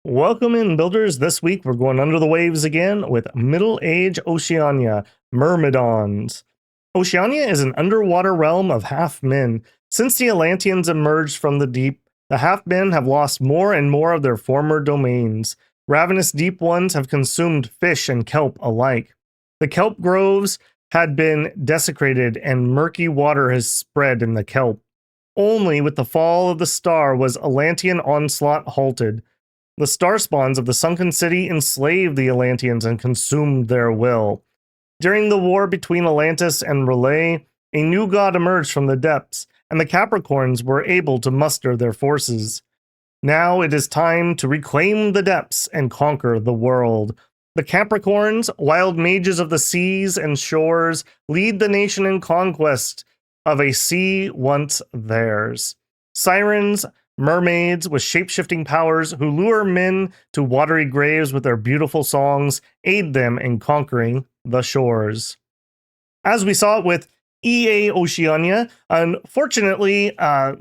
Welcome in, builders. This week we're going under the waves again with Middle Age Oceania, Mermidons. Oceania is an underwater realm of half-men. Since the Atlanteans emerged from the deep, the half-men have lost more and more of their former domains. Ravenous deep ones have consumed fish and kelp alike. The kelp groves had been desecrated and murky water has spread in the kelp. Only with the fall of the star was Atlantean onslaught halted. The star spawns of the sunken city enslaved the Atlanteans and consumed their will. During the war between Atlantis and Relay, a new god emerged from the depths, and the Capricorns were able to muster their forces. Now it is time to reclaim the depths and conquer the world. The Capricorns, wild mages of the seas and shores, lead the nation in conquest of a sea once theirs. Sirens, mermaids with shape-shifting powers who lure men to watery graves with their beautiful songs, aid them in conquering the shores. As we saw with EA Oceania, unfortunately,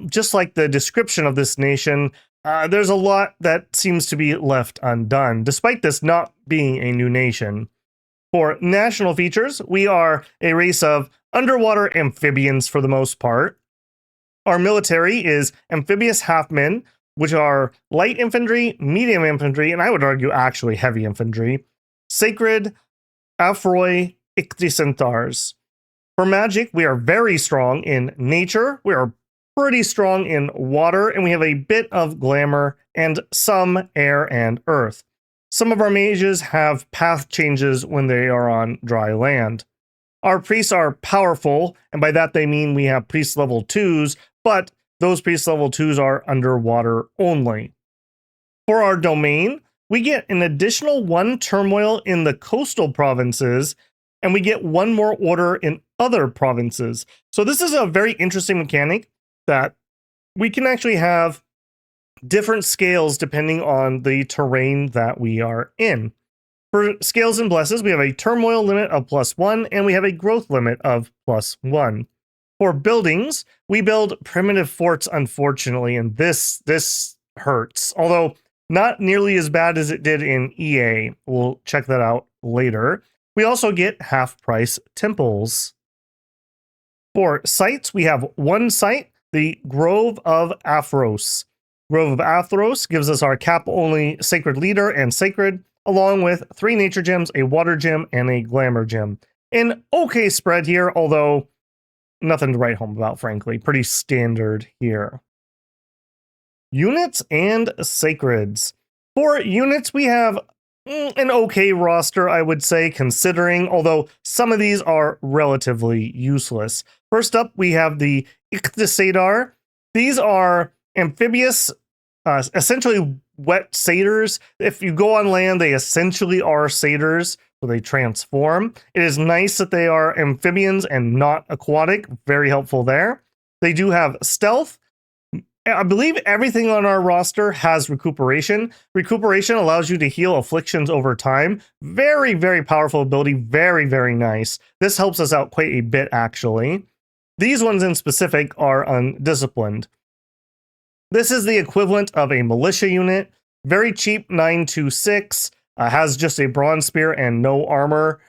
just like the description of this nation, there's a lot that seems to be left undone, despite this not being a new nation. For national features, we are a race of underwater amphibians for the most part. Our military is amphibious half-men, which are light infantry, medium infantry, and I would argue actually heavy infantry, sacred, Afroi, Ichthyscentaurs. For magic, we are very strong in nature, we are pretty strong in water, and we have a bit of glamour and some air and earth. Some of our mages have path changes when they are on dry land. Our priests are powerful, and by that they mean we have priest level 2s, but those priest level 2s are underwater only. For our domain, we get an additional 1 turmoil in the coastal provinces, and we get 1 more order in other provinces. So this is a very interesting mechanic that we can actually have different scales depending on the terrain that we are in. For scales and blesses, we have a turmoil limit of +1, and we have a growth limit of +1. For buildings, we build primitive forts, unfortunately, and this hurts. Although not nearly as bad as it did in EA. We'll check that out later. We also get half-price temples. For sites, we have 1 site, the Grove of Athros. Grove of Athros gives us our cap-only sacred leader and sacred, along with 3 nature gems, a water gem, and a glamour gem. An okay spread here, although nothing to write home about, frankly. Pretty standard here. Units and sacreds. For units, we have an okay roster, I would say, considering, although some of these are relatively useless. First up, we have the Ichthyscentaur. These are amphibious, essentially wet satyrs. If you go on land, they essentially are satyrs, so they transform. It is nice that they are amphibians and not aquatic. Very helpful there. They do have stealth. I believe everything on our roster has recuperation. Recuperation allows you to heal afflictions over time. Very, very powerful ability. Very, very nice. This helps us out quite a bit, actually. These ones in specific are undisciplined. This is the equivalent of a militia unit. Very cheap, 926. Has just a bronze spear and no armor.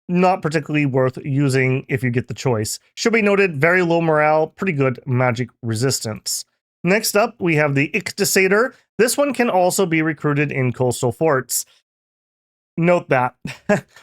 Not particularly worth using if you get the choice. Should be noted, very low morale, pretty good magic resistance. Next up, we have the Ichthyscentaur. This one can also be recruited in coastal forts. Note that.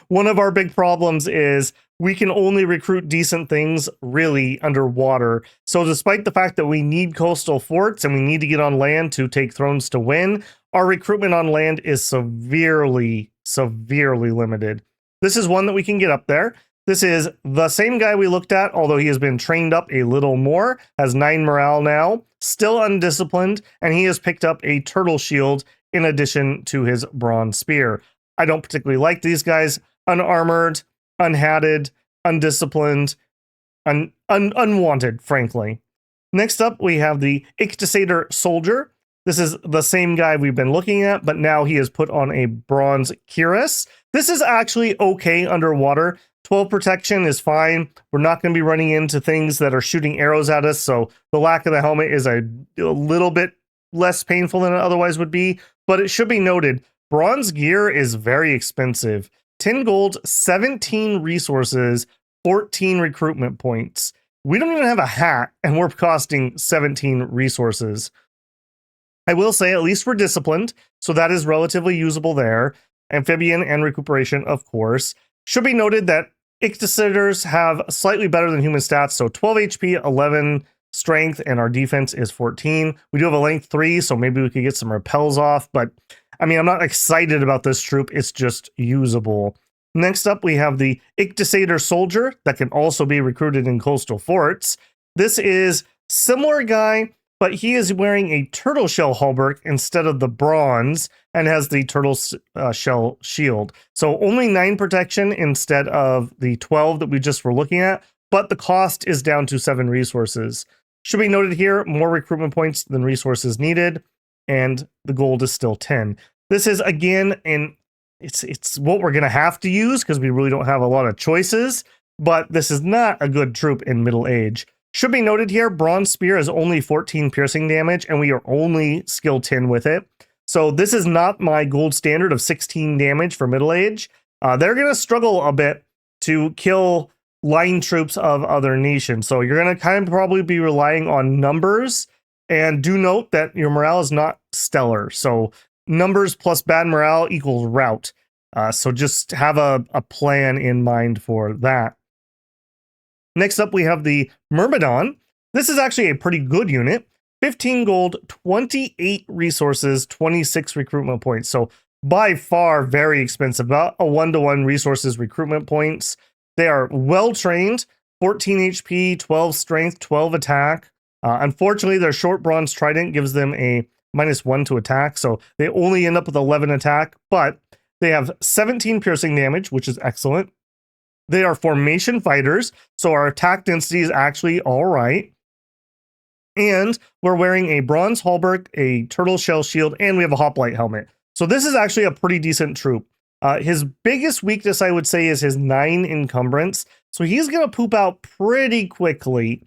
One of our big problems is we can only recruit decent things really underwater. So despite the fact that we need coastal forts and we need to get on land to take thrones to win, our recruitment on land is severely, severely limited. This is one that we can get up there. This is the same guy we looked at, although he has been trained up a little more, has 9 morale now, still undisciplined, and he has picked up a turtle shield in addition to his bronze spear. I don't particularly like these guys. Unarmored, unhatted, undisciplined, unwanted, frankly. Next up, we have the Ichthyscentaur Soldier. This is the same guy we've been looking at, but now he is put on a bronze cuirass. This is actually okay underwater. 12 protection is fine. We're not going to be running into things that are shooting arrows at us, so the lack of the helmet is a little bit less painful than it otherwise would be. but it should be noted, bronze gear is very expensive. 10 gold, 17 resources, 14 recruitment points. We don't even have a hat, and we're costing 17 resources. I will say at least we're disciplined, so that is relatively usable there. Amphibian and recuperation, of course. Should be noted that Ichthyosaurs have slightly better than human stats, so 12 HP, 11 strength, and our defense is 14. We do have a length 3, so maybe we could get some repels off, but I mean, I'm not excited about this troop, it's just usable. Next up, we have the Ichthyosaur Soldier that can also be recruited in coastal forts. This is similar guy, but he is wearing a turtle shell hauberk instead of the bronze and has the turtle shell shield. So only 9 protection instead of the 12 that we just were looking at, but the cost is down to 7 resources. Should be noted here, more recruitment points than resources needed, and the gold is still 10. This is, again, it's what we're going to have to use because we really don't have a lot of choices, but this is not a good troop in middle age. Should be noted here, Bronze Spear is only 14 piercing damage, and we are only skill 10 with it. So this is not my gold standard of 16 damage for middle age. They're going to struggle a bit to kill line troops of other nations. So you're going to kind of probably be relying on numbers, and do note that your morale is not stellar. So numbers plus bad morale equals rout. So just have a plan in mind for that. Next up, we have the Myrmidon. This is actually a pretty good unit. 15 gold, 28 resources, 26 recruitment points. So by far very expensive, about a 1-to-1 resources recruitment points. They are well trained, 14 HP, 12 strength, 12 attack. Unfortunately, their short bronze trident gives them a -1 to attack, so they only end up with 11 attack, but they have 17 piercing damage, which is excellent. They are formation fighters, so our attack density is actually all right. And we're wearing a bronze hauberk, a turtle shell shield, and we have a hoplite helmet. So this is actually a pretty decent troop. His biggest weakness, I would say, is his 9 encumbrance. So he's going to poop out pretty quickly.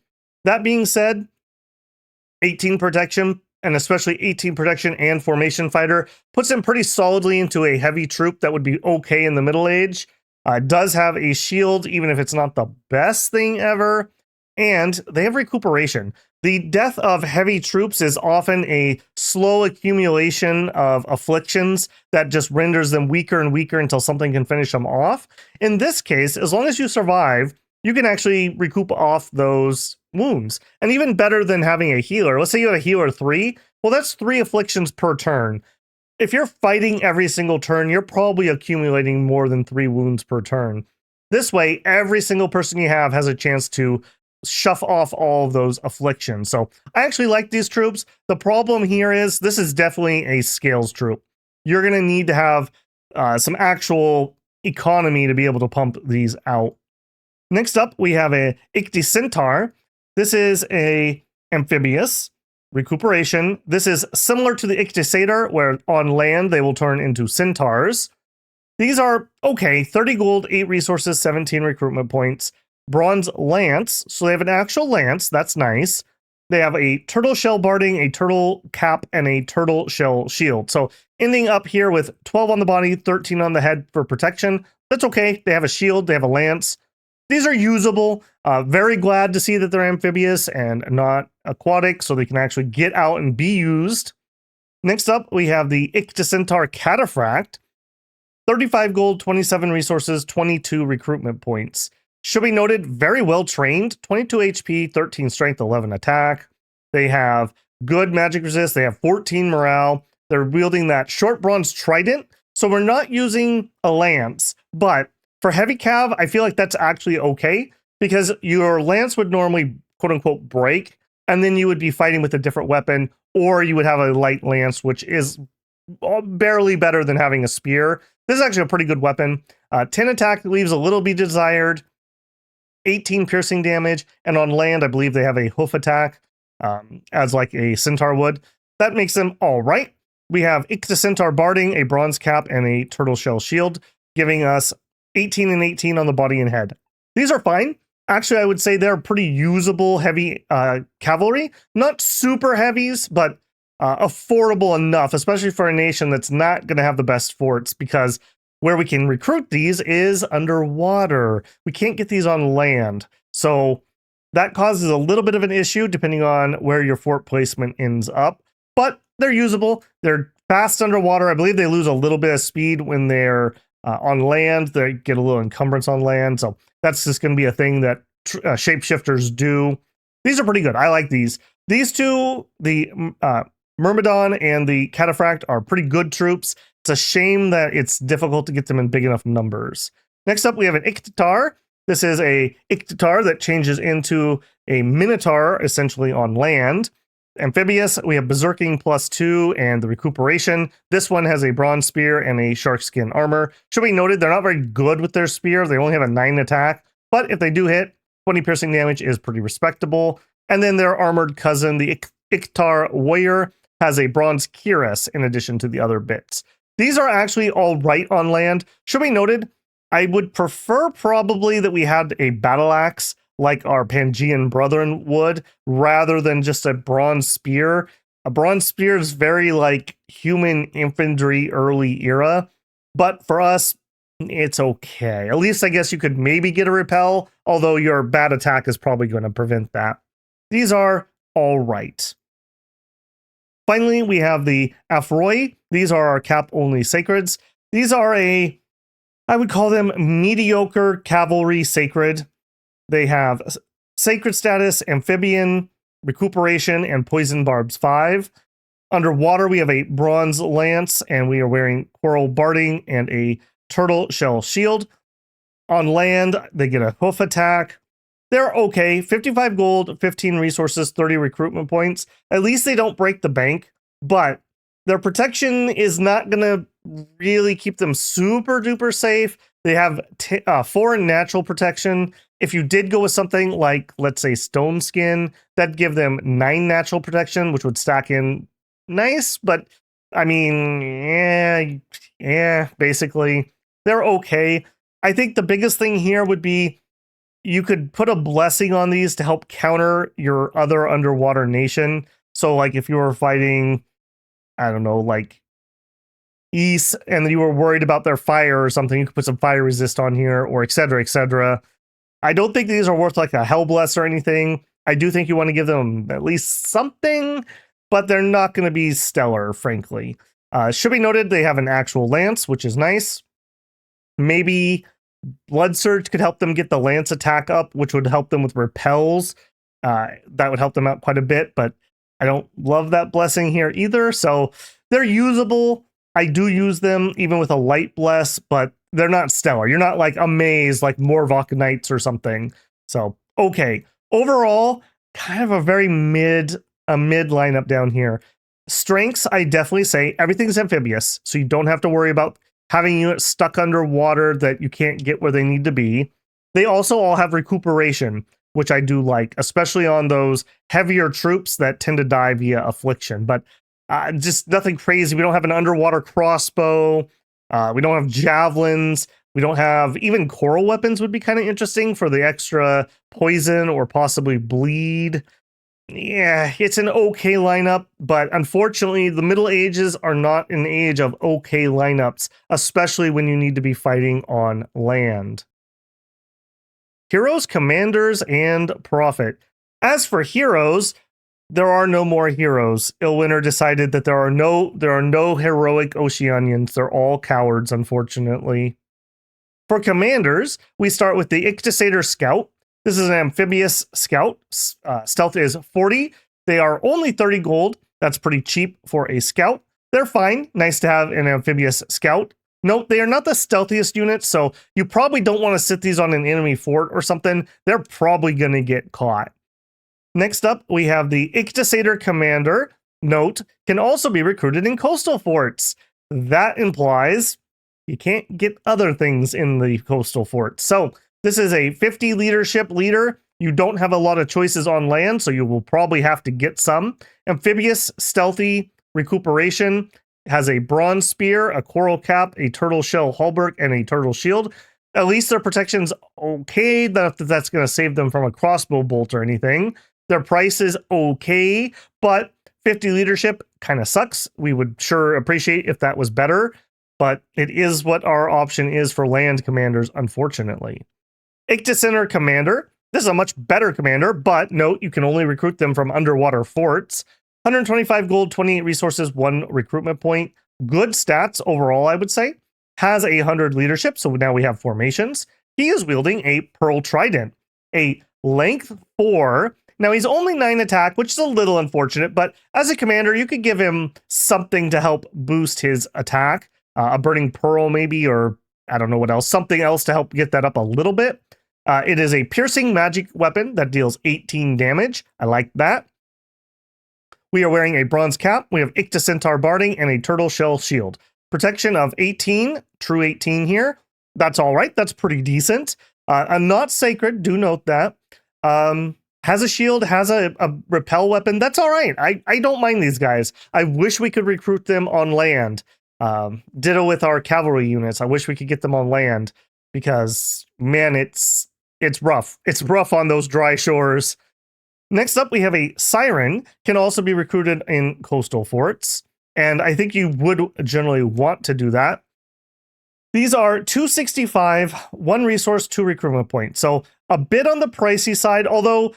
That being said, 18 protection, and especially 18 protection and formation fighter, puts him pretty solidly into a heavy troop that would be okay in the middle age. Does have a shield, even if it's not the best thing ever. And they have recuperation. The death of heavy troops is often a slow accumulation of afflictions that just renders them weaker and weaker until something can finish them off. In this case, as long as you survive, you can actually recoup off those wounds. And even better than having a healer, let's say you have a healer 3, well, that's 3 afflictions per turn. If you're fighting every single turn, you're probably accumulating more than 3 wounds per turn. This way, every single person you have has a chance to shuff off all of those afflictions. So I actually like these troops. The problem here is this is definitely a scales troop. You're going to need to have some actual economy to be able to pump these out. Next up, we have a Ichthyosaur. This is a amphibious recuperation. This is similar to the Ichthyosaur, where on land they will turn into centaurs. These are okay, 30 gold, 8 resources, 17 recruitment points. Bronze lance, so they have an actual lance, that's nice. They have a turtle shell barding, a turtle cap, and a turtle shell shield. So ending up here with 12 on the body, 13 on the head for protection. That's okay. They have a shield, they have a lance. These are usable. Very glad to see that they're amphibious and not aquatic, so they can actually get out and be used. Next up, we have the Ichthyosaur Cataphract. 35 gold, 27 resources, 22 recruitment points. Should be noted, very well trained, 22 HP, 13 strength, 11 attack. They have good magic resist. They have 14 morale. They're wielding that short bronze trident. So we're not using a lance, but for heavy cav, I feel like that's actually okay because your lance would normally quote unquote break, and then you would be fighting with a different weapon, or you would have a light lance, which is barely better than having a spear. This is actually a pretty good weapon. 10 attack leaves a little be desired. 18 piercing damage, and on land, I believe they have a hoof attack, as like a centaur would. That makes them all right. We have Ichthyosaur barding, a bronze cap, and a turtle shell shield, giving us 18 and 18 on the body and head. These are fine. Actually, I would say they're pretty usable heavy cavalry. Not super heavies, but affordable enough, especially for a nation that's not going to have the best forts, because where we can recruit these is underwater. We can't get these on land. So that causes a little bit of an issue depending on where your fort placement ends up, but they're usable. They're fast underwater. I believe they lose a little bit of speed when they're on land. They get a little encumbrance on land. So that's just going to be a thing that shapeshifters do. These are pretty good. I like these. These two, the Myrmidon and the Cataphract, are pretty good troops. It's a shame that it's difficult to get them in big enough numbers. Next up, we have an Ictatar. This is a Ictatar that changes into a Minotaur, essentially on land. Amphibious, we have Berserking +2 and the Recuperation. This one has a Bronze Spear and a Shark Skin Armor. Should be noted, they're not very good with their spear. They only have a 9 attack, but if they do hit, 20 piercing damage is pretty respectable. And then their armored cousin, the Ictar Warrior, has a Bronze Cuirass in addition to the other bits. These are actually all right on land. Should be noted, I would prefer probably that we had a battle axe like our Pangean brethren would, rather than just a bronze spear. A bronze spear is very like human infantry early era, but for us, it's okay. At least I guess you could maybe get a repel, although your bad attack is probably going to prevent that. These are all right. Finally, we have the Afroi. These are our cap-only sacreds. These are I would call them mediocre cavalry sacred. They have sacred status, amphibian, recuperation, and poison barbs 5. Underwater, we have a bronze lance, and we are wearing coral barding and a turtle shell shield. On land, they get a hoof attack. They're okay. 55 gold, 15 resources, 30 recruitment points. At least they don't break the bank, but their protection is not going to really keep them super duper safe. They have 4 natural protection. If you did go with something like, let's say, Stone Skin, that'd give them 9 natural protection, which would stack in nice, but I mean, yeah, basically, they're okay. I think the biggest thing here would be you could put a blessing on these to help counter your other underwater nation. So, like, if you were fighting, I don't know, like East, and you were worried about their fire or something, you could put some fire resist on here, or etc., etc. I don't think these are worth like a Hell Bless or anything. I do think you want to give them at least something, but they're not going to be stellar, frankly. Should be noted, they have an actual lance, which is nice. Maybe Blood Surge could help them get the lance attack up, which would help them with repels. That would help them out quite a bit, but I don't love that blessing here either. So they're usable. I do use them even with a light bless, but they're not stellar. You're not like amazed like Morvok Knights or something. So, okay. Overall, kind of a very mid lineup down here. Strengths, I definitely say everything's amphibious, so you don't have to worry about having units stuck underwater that you can't get where they need to be. They also all have recuperation, which I do like, especially on those heavier troops that tend to die via affliction. But just nothing crazy. We don't have an underwater crossbow. We don't have javelins. We don't have even coral weapons would be kind of interesting for the extra poison or possibly bleed. Yeah, it's an okay lineup, but unfortunately, the Middle Ages are not an age of okay lineups, especially when you need to be fighting on land. Heroes, Commanders, and Prophet. As for heroes, there are no more heroes. Illwinter decided that there are no heroic Oceanians. They're all cowards, unfortunately. For commanders, we start with the Ictisator Scout. This is an amphibious scout. Stealth is 40. They are only 30 gold. That's pretty cheap for a scout. They're fine. Nice to have an amphibious scout. Note, they are not the stealthiest units, so you probably don't want to sit these on an enemy fort or something. They're probably going to get caught. Next up, we have the Ictisator Commander. Note, can also be recruited in coastal forts. That implies you can't get other things in the coastal fort. So this is a 50 leadership leader. You don't have a lot of choices on land, so you will probably have to get some. Amphibious, stealthy, recuperation, has a bronze spear, a coral cap, a turtle shell halberd, and a turtle shield. At least their protection's okay. That's going to save them from a crossbow bolt or anything. Their price is okay, but 50 leadership kind of sucks. We would sure appreciate if that was better, but it is what our option is for land commanders, unfortunately. Icticenter Commander. This is a much better commander, but note you can only recruit them from underwater forts. 125 gold, 28 resources, 1 recruitment point. Good stats overall, I would say. Has 100 leadership, so now we have formations. He is wielding a Pearl Trident, a length 4. Now he's only 9 attack, which is a little unfortunate, but as a commander, you could give him something to help boost his attack. A Burning Pearl maybe, or I don't know what else, something else to help get that up a little bit. It is a piercing magic weapon that deals 18 damage. I like that. We are wearing a bronze cap. We have Icticenter Barding and a turtle shell shield. Protection of 18, true 18 here. That's all right. That's pretty decent. I'm not sacred. Do note that. Has a shield, has a repel weapon. That's all right. I don't mind these guys. I wish we could recruit them on land. Ditto with our cavalry units. I wish we could get them on land because, man, it's rough. It's rough on those dry shores. Next up, we have a Siren. Can also be recruited in coastal forts. And I think you would generally want to do that. These are 265, 1 resource, 2 recruitment points. So a bit on the pricey side, although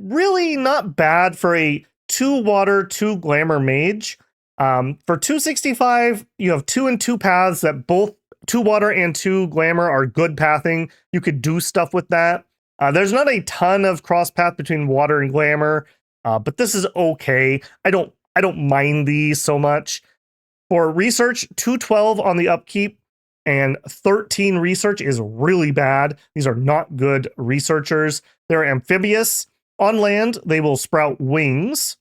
really not bad for a 2 water, 2 glamour mage. For 265, you have 2 and 2 paths that both 2 water and 2 glamour are good pathing. You could do stuff with that. There's not a ton of cross path between water and glamour, but this is okay. I don't mind these so much. For research, 212 on the upkeep and 13 research is really bad. These are not good researchers. They're amphibious. On land, they will sprout wings.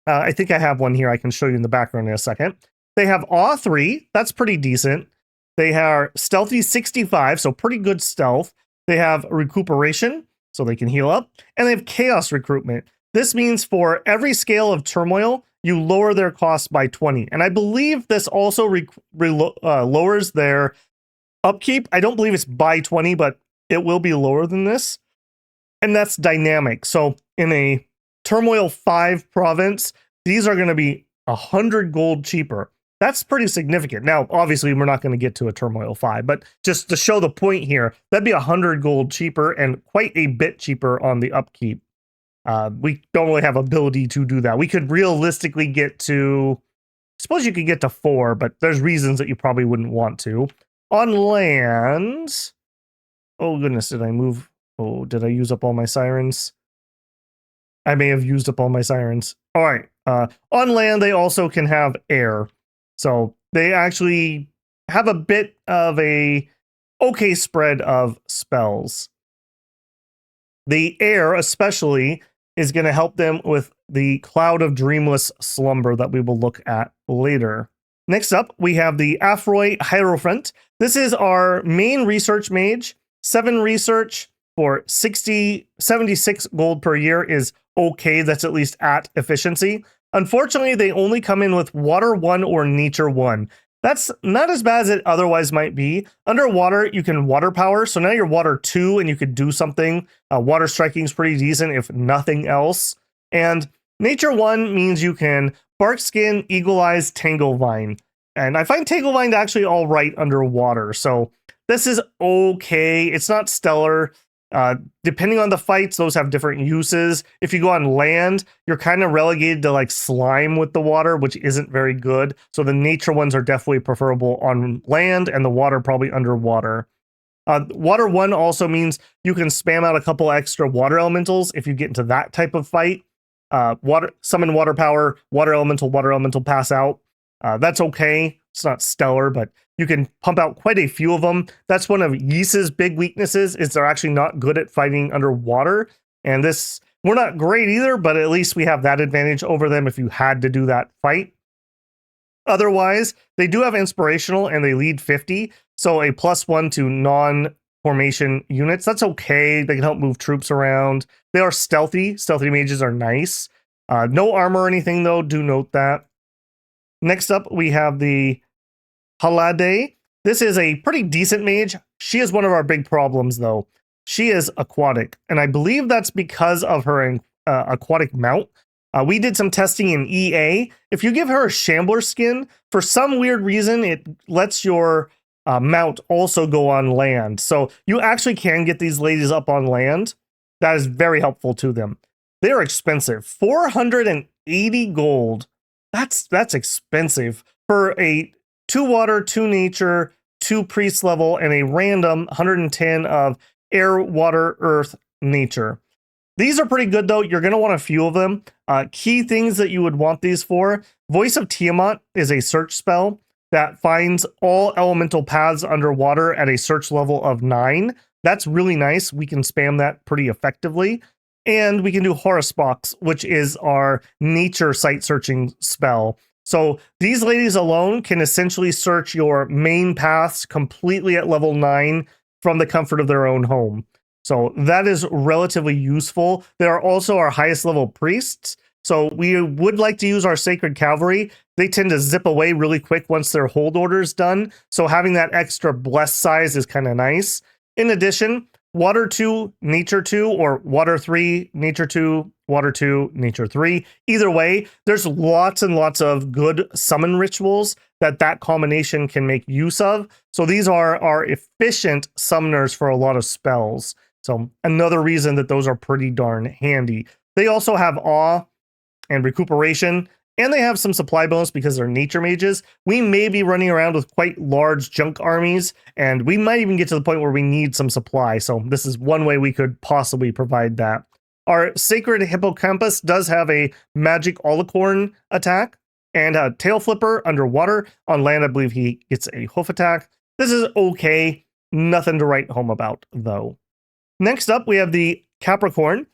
I think I have one here I can show you in the background in a second. They have Awe 3. That's pretty decent. They are Stealthy 65, so pretty good stealth. They have Recuperation, so they can heal up. And they have Chaos Recruitment. This means for every scale of turmoil, you lower their cost by 20. And I believe this also lowers their upkeep. I don't believe it's by 20, but it will be lower than this. And that's dynamic. So in a Turmoil 5 province, these are going to be 100 gold cheaper. That's pretty significant. Now, obviously, we're not going to get to a Turmoil 5, but just to show the point here, that'd be 100 gold cheaper and quite a bit cheaper on the upkeep. We don't really have ability to do that. We could realistically get to, I suppose you could get to 4, but there's reasons that you probably wouldn't want to. On land, oh goodness, did I move? Oh, did I use up all my sirens? I may have used up all my sirens. All right. On land, they also can have air. So they actually have a bit of a okay spread of spells. The air, especially, is going to help them with the Cloud of Dreamless Slumber that we will look at later. Next up, we have the Afroy Hierophant. This is our main research mage. 7 research for 76 gold per year is okay. That's at least at efficiency. Unfortunately, they only come in with Water 1 or Nature 1. That's not as bad as it otherwise might be. Underwater, you can water power, so now you're Water 2 and you could do something. Water striking is pretty decent, if nothing else. And Nature 1 means you can Bark Skin, Eagle Eyes, Tanglevine. And I find Tanglevine actually all right underwater, so this is okay. It's not stellar. Depending on the fights, those have different uses. If you go on land, you're kind of relegated to like slime with the water, which isn't very good. So the nature ones are definitely preferable on land, and the water probably underwater. Water 1 also means you can spam out a couple extra water elementals if you get into that type of fight. Summon water power, water elemental pass out. That's okay. It's not stellar, but you can pump out quite a few of them. That's one of Ys's big weaknesses, is they're actually not good at fighting underwater. And we're not great either, but at least we have that advantage over them if you had to do that fight. Otherwise, they do have inspirational and they lead 50. So a +1 to non-formation units. That's okay. They can help move troops around. They are stealthy. Stealthy mages are nice. No armor or anything though. Do note that. Next up, we have the Halade. This is a pretty decent mage. She is one of our big problems, though. She is aquatic, and I believe that's because of her aquatic mount. We did some testing in EA. If you give her a Shambler skin, for some weird reason, it lets your mount also go on land. So you actually can get these ladies up on land. That is very helpful to them. They are expensive. 480 gold. That's expensive for a 2 water, 2 nature, 2 priest level, and a random 110 of air, water, earth, nature. These are pretty good though. You're going to want a few of them. Key things that you would want these for. Voice of Tiamat is a search spell that finds all elemental paths underwater at a search level of 9. That's really nice. We can spam that pretty effectively. And we can do Horus Box, which is our nature site searching spell. So these ladies alone can essentially search your main paths completely at level 9 from the comfort of their own home. So that is relatively useful. There are also our highest level priests. So we would like to use our Sacred Cavalry. They tend to zip away really quick once their hold order is done. So having that extra blessed size is kind of nice. In addition, Water 2, Nature 2, or Water 3, Nature 2, Water 2, Nature 3. Either way, there's lots and lots of good summon rituals that combination can make use of. So these are our efficient summoners for a lot of spells. So another reason that those are pretty darn handy. They also have awe and recuperation, and they have some supply bonus because they're nature mages. We may be running around with quite large junk armies, and we might even get to the point where we need some supply. So this is one way we could possibly provide that. Our Sacred Hippocampus does have a magic alicorn attack and a tail flipper underwater. On land, I believe he gets a hoof attack. This is okay. Nothing to write home about, though. Next up, we have the Capricorn.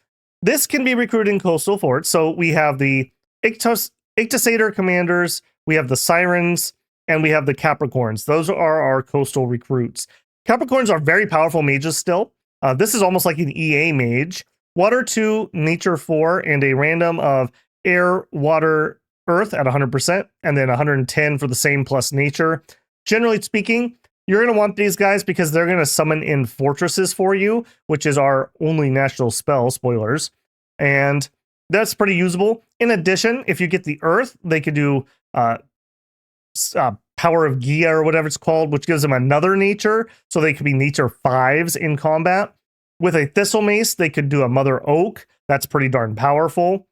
This can be recruited in coastal forts. So we have the Ictosator commanders, we have the Sirens, and we have the Capricorns. Those are our coastal recruits. Capricorns are very powerful mages still. This is almost like an EA mage. Water 2, Nature 4, and a random of air, water, earth at 100%, and then 110 for the same plus nature. Generally speaking, you're going to want these guys because they're going to summon in fortresses for you, which is our only national spell, spoilers. And that's pretty usable. In addition, if you get the earth, they could do Power of Gia or whatever it's called, which gives them another nature. So they could be nature 5s in combat. With a Thistle Mace, they could do a Mother Oak. That's pretty darn powerful.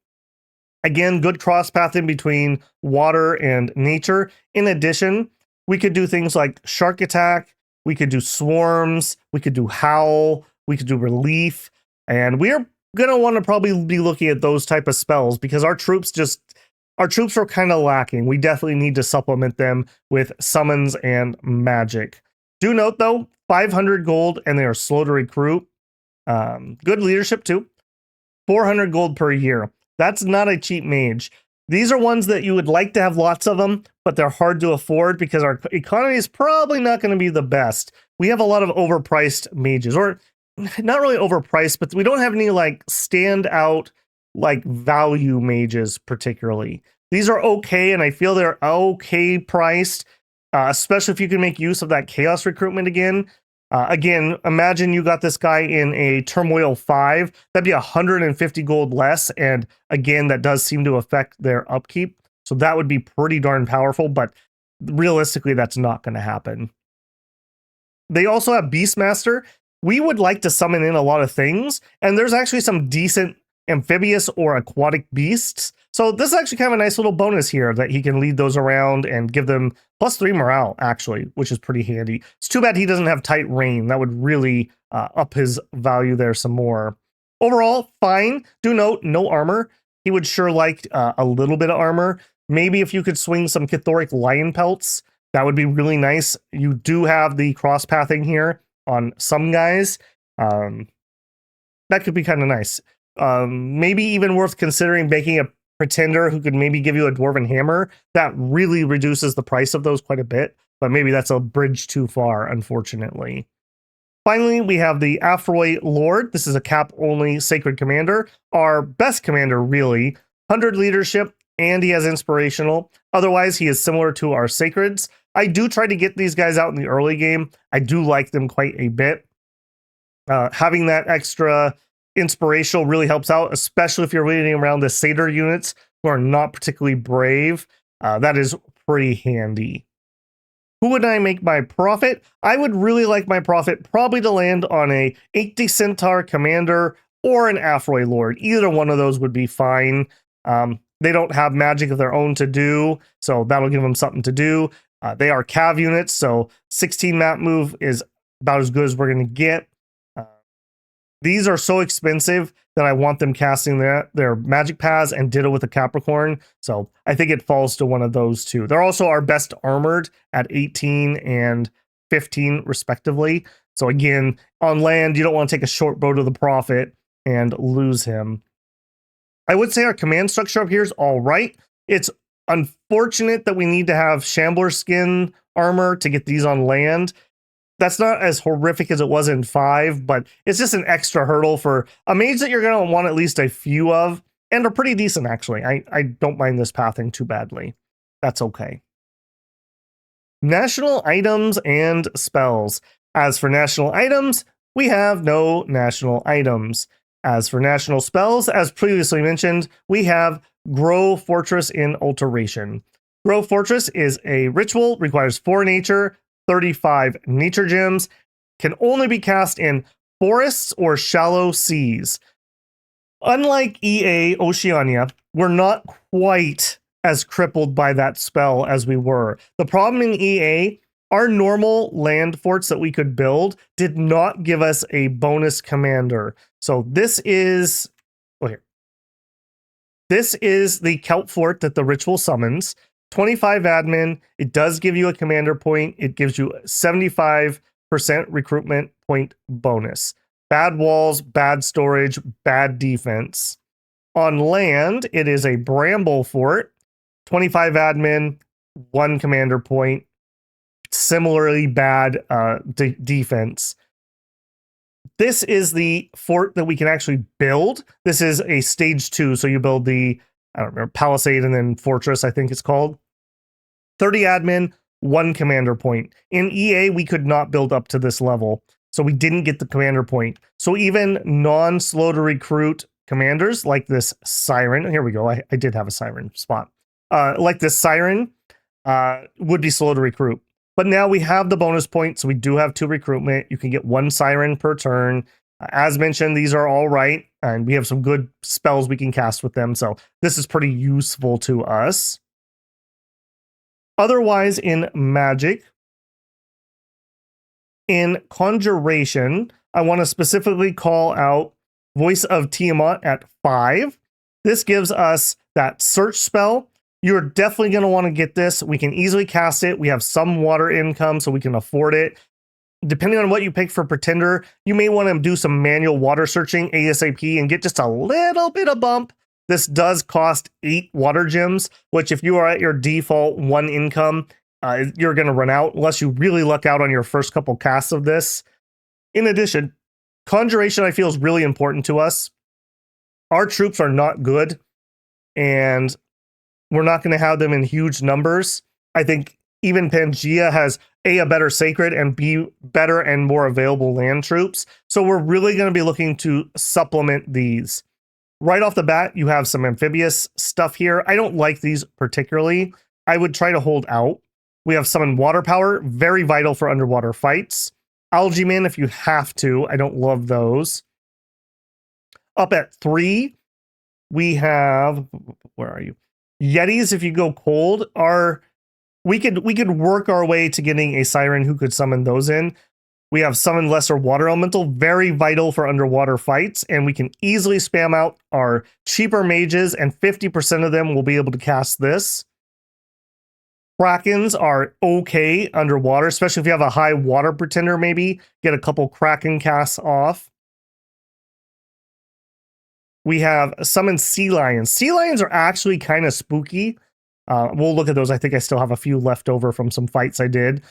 Again, good cross path in between water and nature. In addition, we could do things like Shark Attack, we could do Swarms, we could do Howl, we could do Relief, and we're going to want to probably be looking at those type of spells because our troops are kind of lacking. We definitely need to supplement them with summons and magic. Do note though, 500 gold and they are slow to recruit. Good leadership too. 400 gold per year. That's not a cheap mage. These are ones that you would like to have lots of them, but they're hard to afford because our economy is probably not going to be the best. We have a lot of overpriced mages, or not really overpriced, but we don't have any like standout like value mages particularly. These are okay, and I feel they're okay priced, especially if you can make use of that chaos recruitment again. Again, imagine you got this guy in a Turmoil 5. That'd be 150 gold less. And again, that does seem to affect their upkeep. So that would be pretty darn powerful, but realistically, that's not going to happen. They also have Beastmaster. We would like to summon in a lot of things, and there's actually some decent amphibious or aquatic beasts. So this is actually kind of a nice little bonus here that he can lead those around and give them +3 morale, actually, which is pretty handy. It's too bad he doesn't have tight rain. That would really up his value there some more. Overall, fine. Do note, no armor. He would sure like a little bit of armor. Maybe if you could swing some Chthoric lion pelts, that would be really nice. You do have the cross pathing here on some guys. That could be kind of nice. Maybe even worth considering making a pretender who could maybe give you a dwarven hammer. That really reduces the price of those quite a bit, but maybe that's a bridge too far, unfortunately. Finally, we have the Afroy Lord. This is a cap-only sacred commander. Our best commander, really. 100 leadership, and he has inspirational. Otherwise, he is similar to our sacreds. I do try to get these guys out in the early game. I do like them quite a bit. Having that extra inspirational really helps out, especially if you're leading around the satyr units who are not particularly brave. That is pretty handy. Who would I make my prophet? I would really like my prophet probably to land on a 80 Centaur commander or an Afroy Lord. Either one of those would be fine. They don't have magic of their own to do, so that'll give them something to do. They are cav units, so 16 map move is about as good as we're going to get. These are so expensive that I want them casting their magic paths and ditto with a Capricorn. So I think it falls to one of those two. They're also our best armored at 18 and 15 respectively. So again, on land, you don't want to take a short bow to the prophet and lose him. I would say our command structure up here is all right. It's unfortunate that we need to have Shambler skin armor to get these on land. That's not as horrific as it was in 5, but it's just an extra hurdle for a mage that you're going to want at least a few of, and are pretty decent, actually. I don't mind this pathing too badly. That's okay. National items and spells. As for national items, we have no national items. As for national spells, as previously mentioned, we have Grow Fortress in Alteration. Grow Fortress is a ritual, requires 4 nature, 35 nature gems, can only be cast in forests or shallow seas. Unlike EA Oceania, we're not quite as crippled by that spell as we were. The problem in EA, our normal land forts that we could build did not give us a bonus commander. So this is, this is the Kelp fort that the ritual summons. 25 admin, it does give you a commander point. It gives you 75% recruitment point bonus. Bad walls, bad storage, bad defense. On land, it is a bramble fort, 25 admin, 1 commander point. Similarly bad defense. This is the fort that we can actually build. This is a stage 2, so you build the, I don't remember, Palisade and then Fortress, I think it's called. 30 admin, 1 commander point. In EA, we could not build up to this level, so we didn't get the commander point. So even non-slow to recruit commanders like this Siren, here we go, I did have a Siren spot. Like this Siren would be slow to recruit. But now we have the bonus point, so we do have 2 recruitment. You can get 1 Siren per turn. As mentioned, these are all right, and we have some good spells we can cast with them, so this is pretty useful to us. Otherwise, in Magic, in Conjuration, I want to specifically call out Voice of Tiamat at 5. This gives us that search spell. You're definitely going to want to get this. We can easily cast it. We have some water income, so we can afford it. Depending on what you pick for Pretender, you may want to do some manual water searching ASAP and get just a little bit of bump. This does cost 8 water gems, which if you are at your default 1 income, you're going to run out unless you really luck out on your first couple casts of this. In addition, Conjuration I feel is really important to us. Our troops are not good, and we're not going to have them in huge numbers. I think even Pangea has A, a better sacred, and B, better and more available land troops. So we're really going to be looking to supplement these. Right off the bat, you have some amphibious stuff here. I don't like these particularly. I would try to hold out. We have summon water power, very vital for underwater fights. Algae Men if you have to. I don't love those. Up at 3, we have, where are you? Yetis, if you go cold, are we could work our way to getting a Siren who could summon those in. We have Summon Lesser Water Elemental, very vital for underwater fights, and we can easily spam out our cheaper mages, and 50% of them will be able to cast this. Krakens are okay underwater, especially if you have a high water pretender, maybe get a couple Kraken casts off. We have Summon Sea Lions. Sea Lions are actually kind of spooky. We'll look at those. I think I still have a few left over from some fights I did.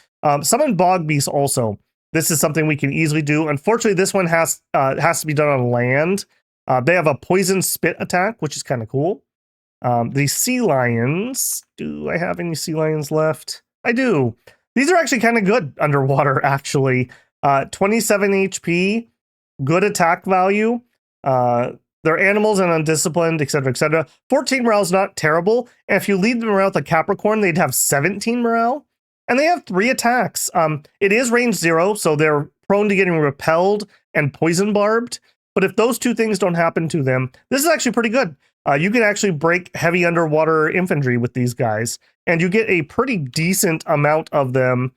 Summon Bog Beast also. This is something we can easily do. Unfortunately, this one has to be done on land. They have a poison spit attack, which is kind of cool. The Sea Lions. Do I have any Sea Lions left? I do. These are actually kind of good underwater, actually. 27 HP, good attack value. They're animals and undisciplined, etc., etc. 14 morale is not terrible. And if you lead them around with a Capricorn, they'd have 17 morale. And they have 3 attacks. It is range 0, so they're prone to getting repelled and poison barbed. But if those 2 things don't happen to them, this is actually pretty good. You can actually break heavy underwater infantry with these guys, and you get a pretty decent amount of them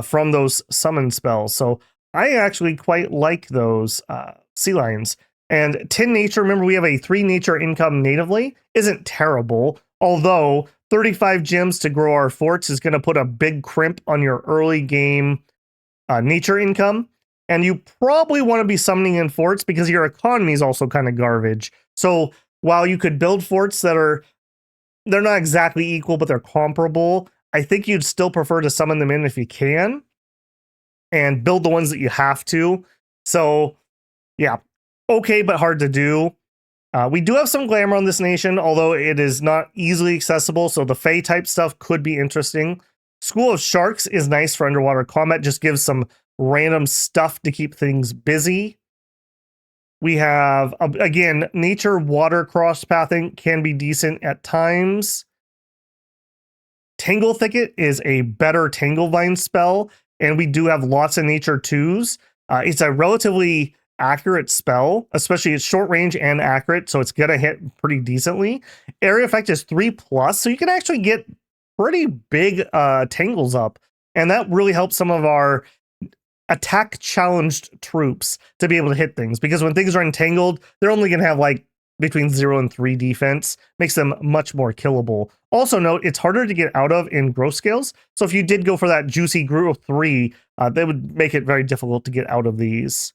from those summon spells. So I actually quite like those sea lions. And 10 nature, remember we have a 3 nature income natively, isn't terrible, although 35 gems to grow our forts is going to put a big crimp on your early game nature income. And you probably want to be summoning in forts because your economy is also kind of garbage. So while you could build forts they're not exactly equal, but they're comparable, I think you'd still prefer to summon them in if you can and build the ones that you have to. So yeah, okay, but hard to do. We do have some glamour on this nation, although it is not easily accessible, so the Fae type stuff could be interesting. School of Sharks is nice for underwater combat, just gives some random stuff to keep things busy. We have, again, nature water cross pathing can be decent at times. Tangle Thicket is a better Tangle Vine spell, and we do have lots of nature 2s. It's a relatively accurate spell, especially it's short range and accurate, so it's gonna hit pretty decently. Area effect is 3+, so you can actually get pretty big tangles up, and that really helps some of our attack challenged troops to be able to hit things, because when things are entangled, they're only gonna have like between 0 and 3 defense, makes them much more killable. Also note, it's harder to get out of in growth scales, so if you did go for that juicy growth 3, that would make it very difficult to get out of these.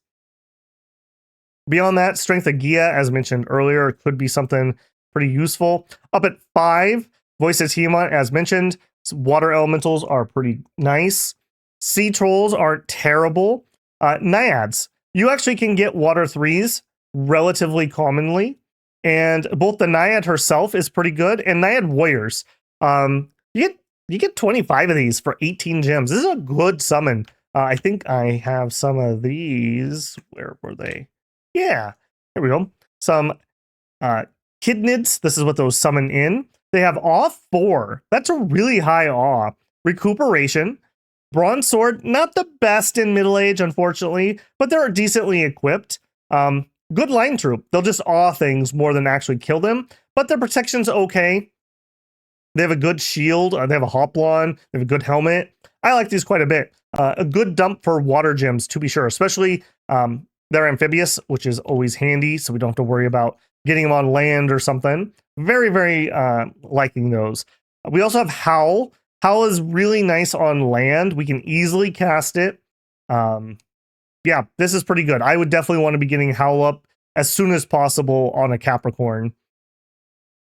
Beyond that, Strength of Gia, as mentioned earlier, could be something pretty useful. Up at 5, Voices Tiamat, as mentioned. Water elementals are pretty nice. Sea trolls aren't terrible. Naiads, you actually can get water 3s relatively commonly, and both the Naiad herself is pretty good, and Naiad warriors. You get 25 of these for 18 gems. This is a good summon. I think I have some of these. Where were they? Yeah, there we go. Some Kidnids. This is what those summon in. They have Awe 4. That's a really high Awe. Recuperation. Bronze Sword, not the best in Middle Age, unfortunately, but they're decently equipped. Good line troop. They'll just awe things more than actually kill them, but their protection's okay. They have a good shield. They have a hoplon. They have a good helmet. I like these quite a bit. A good dump for water gems, to be sure, especially they're amphibious, which is always handy, so we don't have to worry about getting them on land or something. Very, very liking those. We also have Howl. Howl is really nice on land. We can easily cast it. Yeah, this is pretty good. I would definitely want to be getting Howl up as soon as possible on a Capricorn.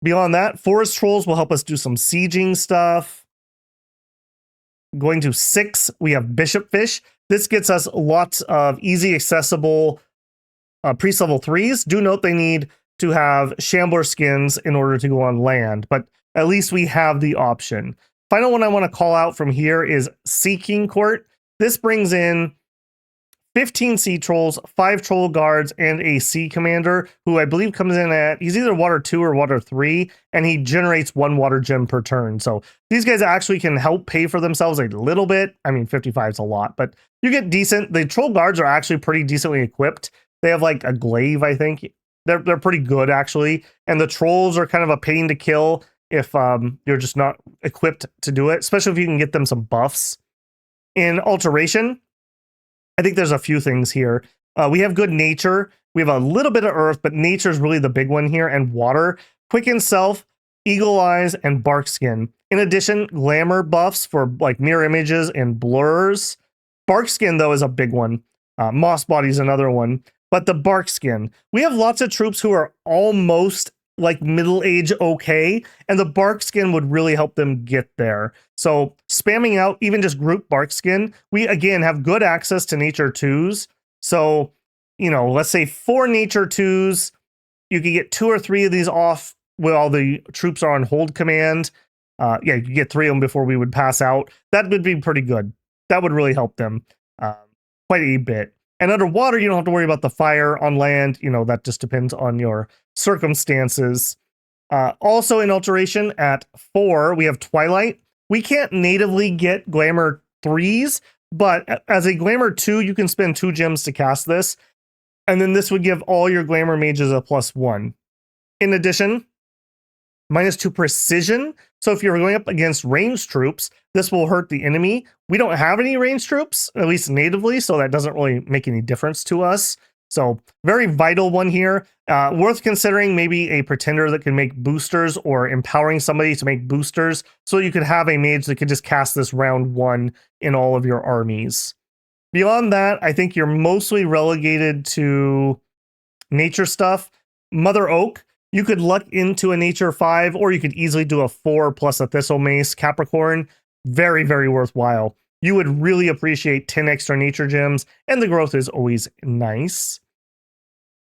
Beyond that, Forest Trolls will help us do some sieging stuff. Going to 6, we have Bishop Fish. This gets us lots of easy accessible priest level 3s. Do note they need to have Shambler skins in order to go on land, but at least we have the option. Final one I want to call out from here is Seeking Court. This brings in 15 sea trolls, 5 troll guards, and a sea commander who I believe comes in at, he's either water 2 or water 3, and he generates 1 water gem per turn. So these guys actually can help pay for themselves a little bit. I mean, 55 is a lot, but you get decent. The troll guards are actually pretty decently equipped. They have like a glaive, I think. They're pretty good actually. And the trolls are kind of a pain to kill if you're just not equipped to do it, especially if you can get them some buffs. In Alteration, I think there's a few things here. We have good nature. We have a little bit of earth, but nature is really the big one here, and water. Quicken Self, Eagle Eyes, and Bark Skin. In addition, glamour buffs for like mirror images and blurs. Bark Skin, though, is a big one. Moss Body is another one. But the Bark Skin, we have lots of troops who are almost like middle age okay, and the Bark Skin would really help them get there. So spamming out even just group Bark Skin, we again have good access to nature 2s. So, you know, let's say 4 nature 2s, you could get 2 or 3 of these off while the troops are on hold command. Yeah, you could get 3 of them before we would pass out. That would be pretty good. That would really help them quite a bit. And underwater, you don't have to worry about the fire. On land, that just depends on your circumstances. Also in alteration at 4, we have Twilight. We can't natively get Glamour 3s, but as a Glamour 2, you can spend 2 gems to cast this. And then this would give all your Glamour mages a +1. In addition, -2 precision. So if you're going up against ranged troops, this will hurt the enemy. We don't have any ranged troops, at least natively, so that doesn't really make any difference to us. So very vital one here. Worth considering maybe a pretender that can make boosters or empowering somebody to make boosters. So you could have a mage that could just cast this round 1 in all of your armies. Beyond that, I think you're mostly relegated to nature stuff. Mother Oak, you could luck into a nature 5, or you could easily do a 4 plus a Thistle Mace. Capricorn, very, very worthwhile. You would really appreciate 10 extra nature gems, and the growth is always nice.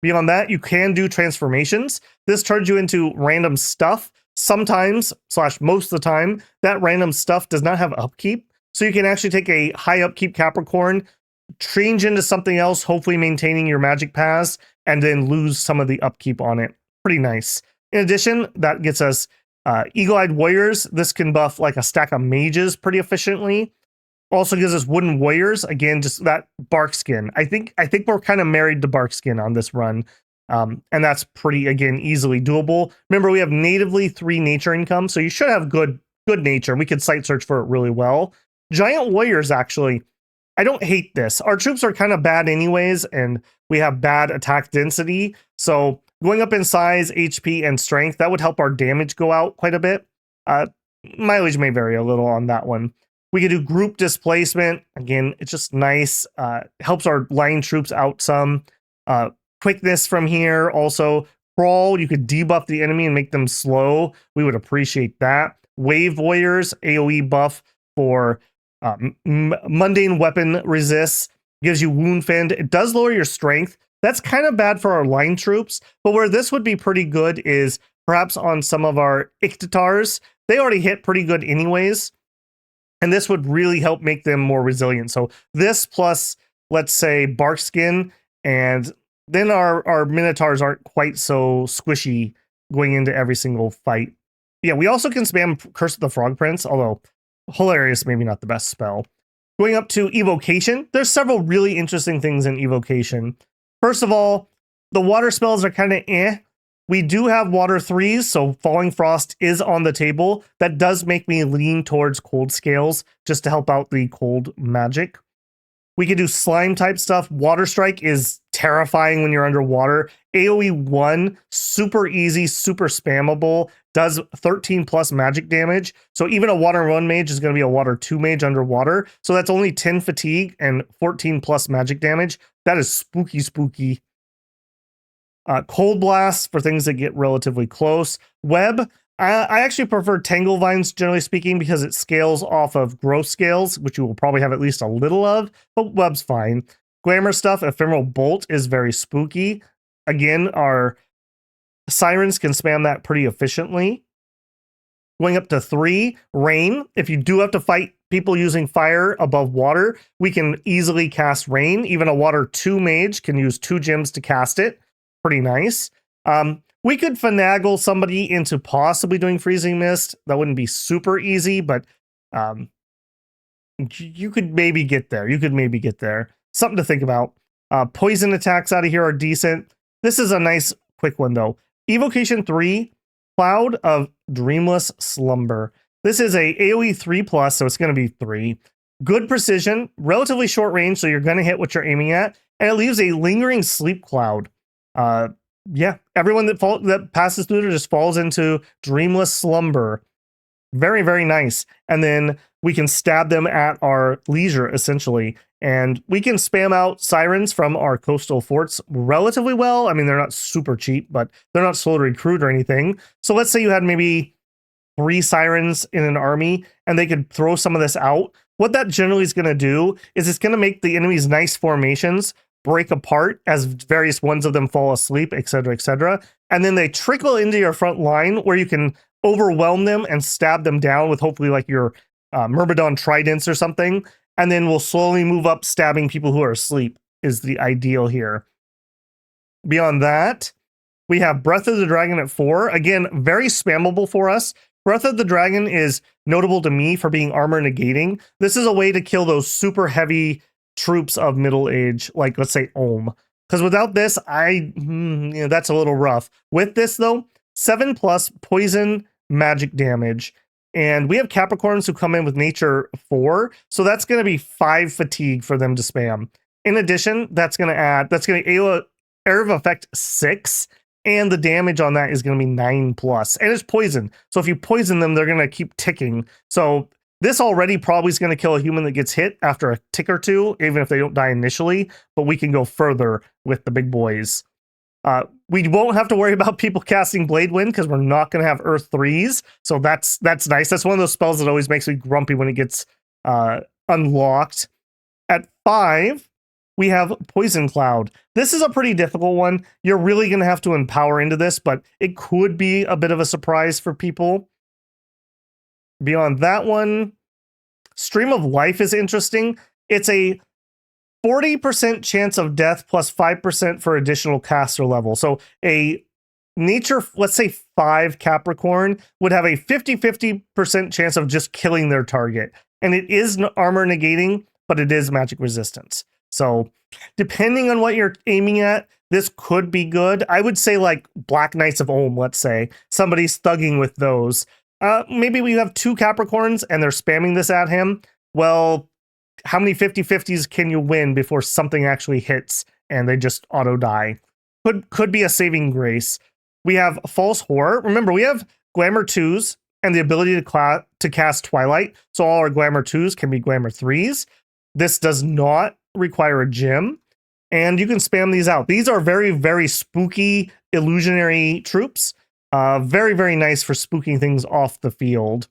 Beyond that, you can do transformations. This turns you into random stuff. Sometimes, / most of the time, that random stuff does not have upkeep. So you can actually take a high upkeep Capricorn, change into something else, hopefully maintaining your magic paths, and then lose some of the upkeep on it. Pretty nice. In addition, that gets us Eagle-Eyed Warriors. This can buff like a stack of mages pretty efficiently. Also gives us Wooden Warriors. Again, just that bark skin. I think we're kind of married to bark skin on this run. And that's pretty, again, easily doable. Remember, we have natively 3 nature income, so you should have good nature. We could site search for it really well. Giant Warriors, actually. I don't hate this. Our troops are kind of bad anyways, and we have bad attack density. So going up in size, HP, and strength, that would help our damage go out quite a bit. Mileage may vary a little on that one. We could do group displacement. Again, it's just nice. Helps our line troops out some. Quickness from here. Also, crawl. You could debuff the enemy and make them slow. We would appreciate that. Wave Warriors, AoE buff for mundane weapon resists. Gives you wound fend. It does lower your strength. That's kind of bad for our line troops, but where this would be pretty good is perhaps on some of our Ictatars. They already hit pretty good anyways, and this would really help make them more resilient. So this plus, let's say, bark skin, and then our Minotaurs aren't quite so squishy going into every single fight. Yeah, we also can spam Curse of the Frog Prince, although hilarious, maybe not the best spell. Going up to Evocation, there's several really interesting things in Evocation. First of all, the water spells are kind of eh. We do have water 3s, so Falling Frost is on the table. That does make me lean towards Cold Scales, just to help out the cold magic. We could do slime type stuff. Water Strike is terrifying when you're underwater. AoE 1, super easy, super spammable, does 13 plus magic damage. So even a water 1 mage is going to be a water 2 mage underwater. So that's only 10 fatigue and 14 plus magic damage. That is spooky, spooky. Cold Blast for things that get relatively close. Web, I actually prefer Tangle Vines, generally speaking, because it scales off of growth scales, which you will probably have at least a little of, but Web's fine. Glamour stuff, Ephemeral Bolt is very spooky. Again, our Sirens can spam that pretty efficiently. Going up to 3, Rain. If you do have to fight people using fire above water, we can easily cast Rain. Even a water 2 mage can use 2 gems to cast it. Pretty nice. We could finagle somebody into possibly doing Freezing Mist. That wouldn't be super easy, but you could maybe get there. Something to think about. Poison attacks out of here are decent. This is a nice quick one, though. Evocation 3, Cloud of Dreamless Slumber. This is a AoE 3+, so it's going to be 3. Good precision, relatively short range, so you're going to hit what you're aiming at, and it leaves a lingering sleep cloud. Yeah, everyone that passes through it just falls into dreamless slumber. Very, very nice. And then we can stab them at our leisure, essentially. And we can spam out Sirens from our coastal forts relatively well. I mean, they're not super cheap, but they're not slow to recruit or anything. So let's say you had maybe 3 Sirens in an army, and they could throw some of this out. What that generally is going to do is it's going to make the enemy's nice formations break apart as various ones of them fall asleep, etc., and then they trickle into your front line where you can overwhelm them and stab them down with hopefully like your Myrmidon tridents or something, and then we'll slowly move up stabbing people who are asleep. is the ideal here. Beyond that, we have Breath of the Dragon at 4. Again, very spammable for us. Breath of the Dragon is notable to me for being armor negating. This is a way to kill those super heavy troops of middle age, like let's say Ohm. Because without this, that's a little rough. With this though, 7+ poison magic damage. And we have Capricorns who come in with nature 4. So that's going to be 5 fatigue for them to spam. In addition, that's going to Area of Effect 6. And the damage on that is going to be 9+. And it's poison. So if you poison them, they're going to keep ticking. So this already probably is going to kill a human that gets hit after a tick or two, even if they don't die initially. But we can go further with the big boys. We won't have to worry about people casting Blade Wind because we're not going to have Earth 3s. So that's nice. That's one of those spells that always makes me grumpy when it gets unlocked. At 5, we have Poison Cloud. This is a pretty difficult one. You're really going to have to empower into this, but it could be a bit of a surprise for people. Beyond that one, Stream of Life is interesting. It's a 40% chance of death plus 5% for additional caster level. So a nature, let's say 5 Capricorn would have a 50% chance of just killing their target. And it is armor negating, but it is magic resistance. So depending on what you're aiming at, this could be good. I would say like Black Knights of Ohm, let's say. Somebody's thugging with those. Maybe we have 2 Capricorns and they're spamming this at him. Well, how many 50-50s can you win before something actually hits and they just auto die? Could be a saving grace. We have False Horror. Remember, we have Glamour 2s and the ability to cast Twilight. So all our Glamour 2s can be Glamour 3s. This does not require a gem, and you can spam these out. These are very, very spooky illusionary troops. Very, very nice for spooking things off the field.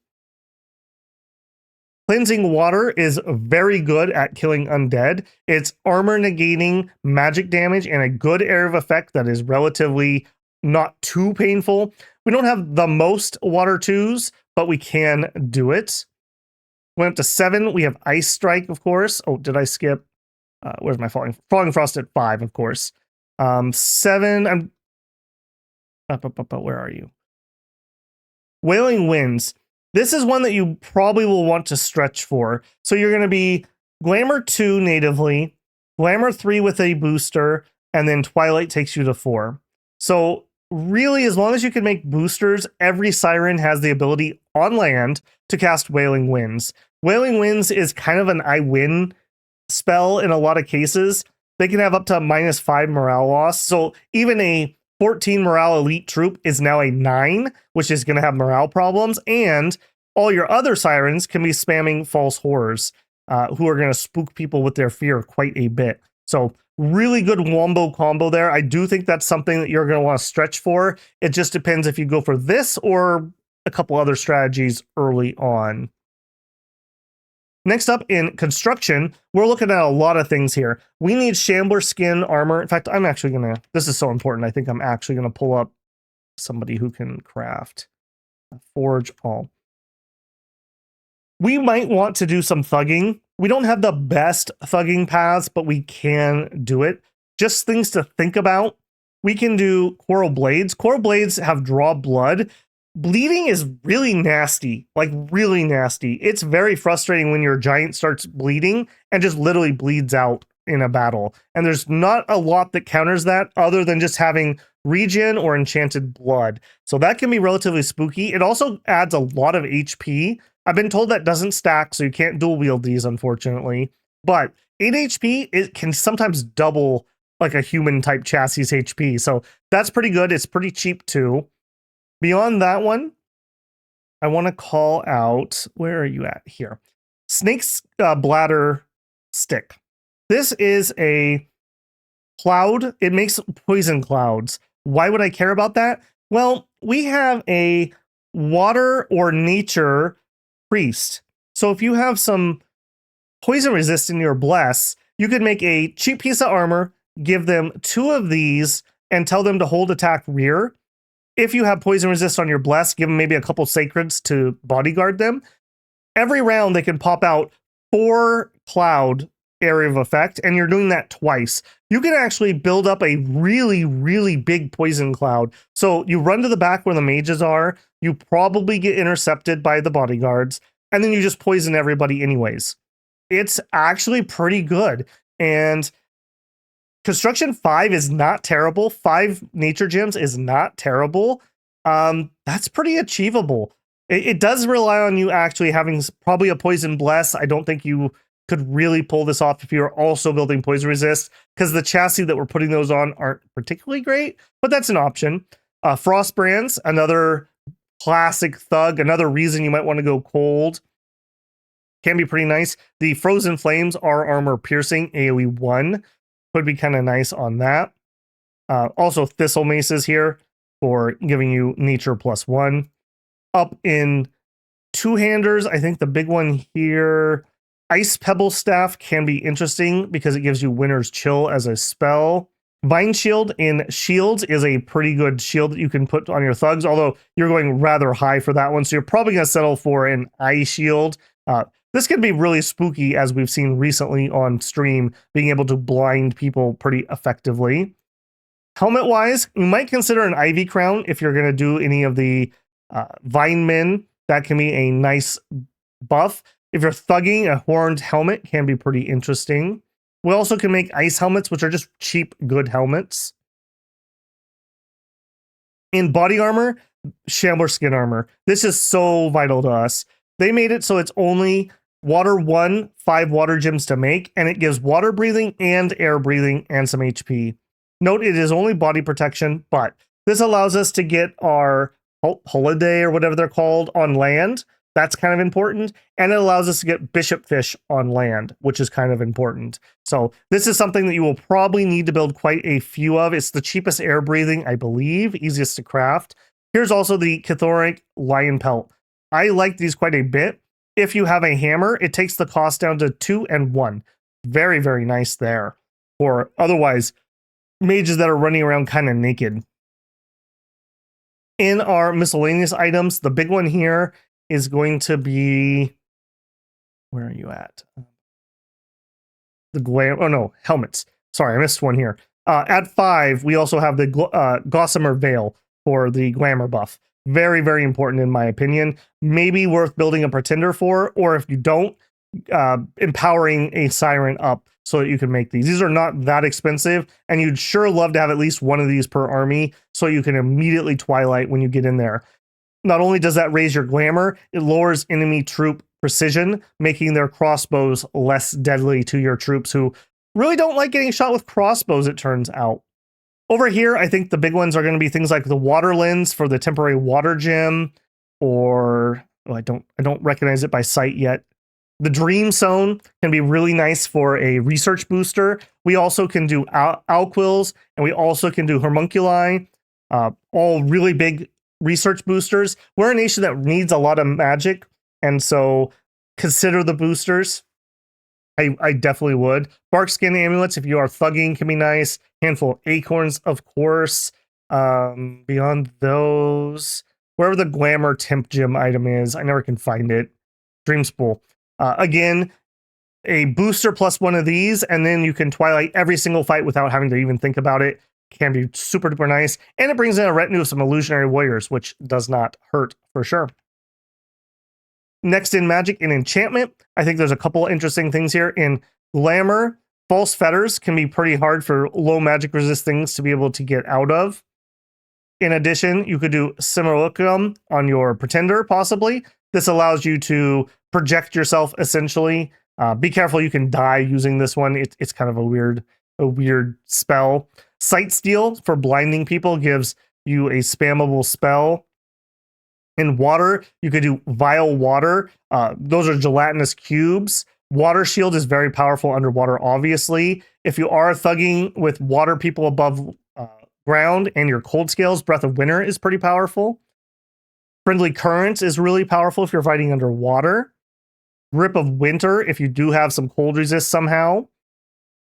Cleansing Water is very good at killing undead. It's armor negating magic damage and a good area of effect that is relatively not too painful. We don't have the most water 2s, but we can do it. Went up to 7. We have Ice Strike, of course. Oh, did I skip? Where's my Falling Frost at 5, of course. 7. I'm where are you? Wailing Winds. This is one that you probably will want to stretch for. So you're going to be Glamour 2 natively, Glamour 3 with a booster, and then Twilight takes you to 4. So really, as long as you can make boosters, every Siren has the ability on land to cast Wailing Winds. Wailing Winds is kind of an I win spell in a lot of cases. They can have up to -5 morale loss. So even a 14 morale elite troop is now a 9, which is going to have morale problems. And all your other Sirens can be spamming False Horrors, who are going to spook people with their fear quite a bit. So really good wombo combo there. I do think that's something that you're going to want to stretch for. It just depends if you go for this or a couple other strategies early on. Next up in construction, we're looking at a lot of things here. We need Shambler skin armor. In fact, I'm actually going to, this is so important. I think I'm actually going to pull up somebody who can craft forge all. We might want to do some thugging. We don't have the best thugging paths, but we can do it. Just things to think about. We can do Coral Blades. Coral Blades have draw blood. Bleeding is really nasty, like really nasty. It's very frustrating when your giant starts bleeding and just literally bleeds out in a battle. And there's not a lot that counters that other than just having regen or enchanted blood. So that can be relatively spooky. It also adds a lot of HP. I've been told that doesn't stack, so you can't dual wield these, unfortunately. But 8 HP, it can sometimes double like a human type chassis HP. So that's pretty good. It's pretty cheap too. Beyond that one, I want to call out, where are you at here? Snake's Bladder Stick. This is a cloud. It makes poison clouds. Why would I care about that? Well, we have a water or nature priest. So if you have some poison resist in your bless, you could make a cheap piece of armor, give them 2 of these, and tell them to hold attack rear. If you have poison resist on your bless, give them maybe a couple sacreds to bodyguard them. Every round they can pop out 4 cloud area of effect, and you're doing that twice, you can actually build up a really, really big poison cloud. So you run to the back where the mages are, you probably get intercepted by the bodyguards, and then you just poison everybody anyways. It's actually pretty good. And construction 5 is not terrible. 5 nature gems is not terrible. That's pretty achievable. It does rely on you actually having probably a poison bless. I don't think you could really pull this off if you're also building poison resist, because the chassis that we're putting those on aren't particularly great, but that's an option. Frost brands, another classic thug, another reason you might want to go cold. Can be pretty nice. The frozen flames are armor piercing, AoE 1. Could be kind of nice on that. Also thistle maces here for giving you nature +1. Up in two-handers, I think the big one here, Ice Pebble Staff can be interesting because it gives you Winter's Chill as a spell. Vine Shield in shields is a pretty good shield that you can put on your thugs, although you're going rather high for that one, so you're probably going to settle for an Eye Shield. This can be really spooky, as we've seen recently on stream, being able to blind people pretty effectively. Helmet-wise, you might consider an Ivy Crown if you're going to do any of the Vine Men. That can be a nice buff. If you're thugging, a horned helmet can be pretty interesting. We also can make ice helmets, which are just cheap, good helmets. In body armor, Shambler Skin Armor. This is so vital to us. They made it so it's only water 1, 5 water gems to make, and it gives water breathing and air breathing and some HP. Note it is only body protection, but this allows us to get our holiday or whatever they're called on land. That's kind of important. And it allows us to get bishop fish on land, which is kind of important. So this is something that you will probably need to build quite a few of. It's the cheapest air breathing, I believe, easiest to craft. Here's also the Chthonic Lion Pelt. I like these quite a bit. If you have a hammer, it takes the cost down to 2 and 1. Very, very nice there. Or otherwise, mages that are running around kind of naked. In our miscellaneous items, the big one here is going to be, where are you at? Helmets. Sorry, I missed one here. At 5, we also have the Gossamer Veil for the glamour buff. Very, very important in my opinion. Maybe worth building a pretender for, or if you don't, empowering a siren up so that you can make these. These are not that expensive, and you'd sure love to have at least one of these per army so you can immediately Twilight when you get in there. Not only does that raise your glamour, it lowers enemy troop precision, making their crossbows less deadly to your troops who really don't like getting shot with crossbows, it turns out. Over here, I think the big ones are going to be things like the water lens for the temporary water gem, or I don't recognize it by sight yet. The Dream Zone can be really nice for a research booster. We also can do Alquils, and we also can do Homunculi, all really big research boosters. We're a nation that needs a lot of magic, and so consider the boosters. I definitely would. Bark Skin Amulets, if you are thugging, can be nice. Handful of Acorns, of course. Beyond those, wherever the Glamour Temp Gem item is, I never can find it. Dream Spool. Again, a booster plus one of these, and then you can Twilight every single fight without having to even think about it. Can be super duper nice. And it brings in a retinue of some illusionary warriors, which does not hurt for sure. Next in magic and enchantment, I think there's a couple interesting things here. In glamour, false fetters can be pretty hard for low magic resist things to be able to get out of. In addition, you could do simulacrum on your pretender, possibly. This allows you to project yourself, essentially. Be careful, you can die using this one. It's kind of a weird spell. Sight Steal for blinding people gives you a spammable spell. In water, you could do Vile Water. Those are gelatinous cubes. Water Shield is very powerful underwater, obviously. If you are thugging with water people above ground and your cold scales, Breath of Winter is pretty powerful. Friendly Currents is really powerful if you're fighting underwater. Grip of Winter if you do have some cold resist somehow.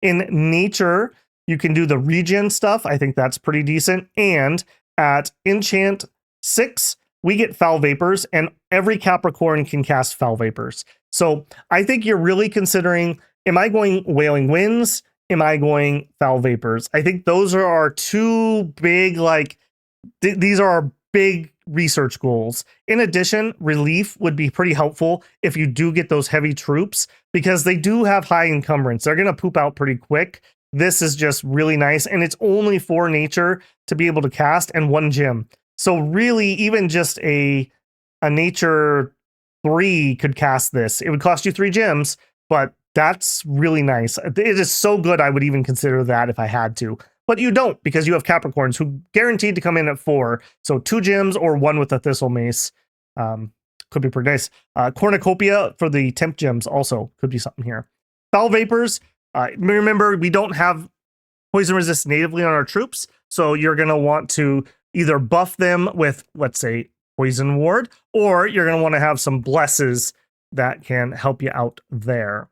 In nature, you can do the regen stuff. I think that's pretty decent. And at Enchant 6, we get Foul Vapors, and every Capricorn can cast Foul Vapors. So I think you're really considering Am I going Wailing Winds? Am I going Foul Vapors? I think those are our two big, like, these are our big research goals. In addition, relief would be pretty helpful if you do get those heavy troops, because they do have high encumbrance. They're going to poop out pretty quick. This is just really nice, and it's only 4 nature to be able to cast and 1 gem. So really, even just a nature 3 could cast this. It would cost you 3 gems, but that's really nice. It is so good, I would even consider that if I had to. But you don't, because you have Capricorns who guaranteed to come in at 4. So 2 gems or 1 with a Thistle Mace could be pretty nice. Cornucopia for the temp gems also could be something here. Foul Vapors. Remember, we don't have poison resist natively on our troops, so you're going to want to either buff them with, let's say, Poison Ward, or you're going to want to have some blesses that can help you out there.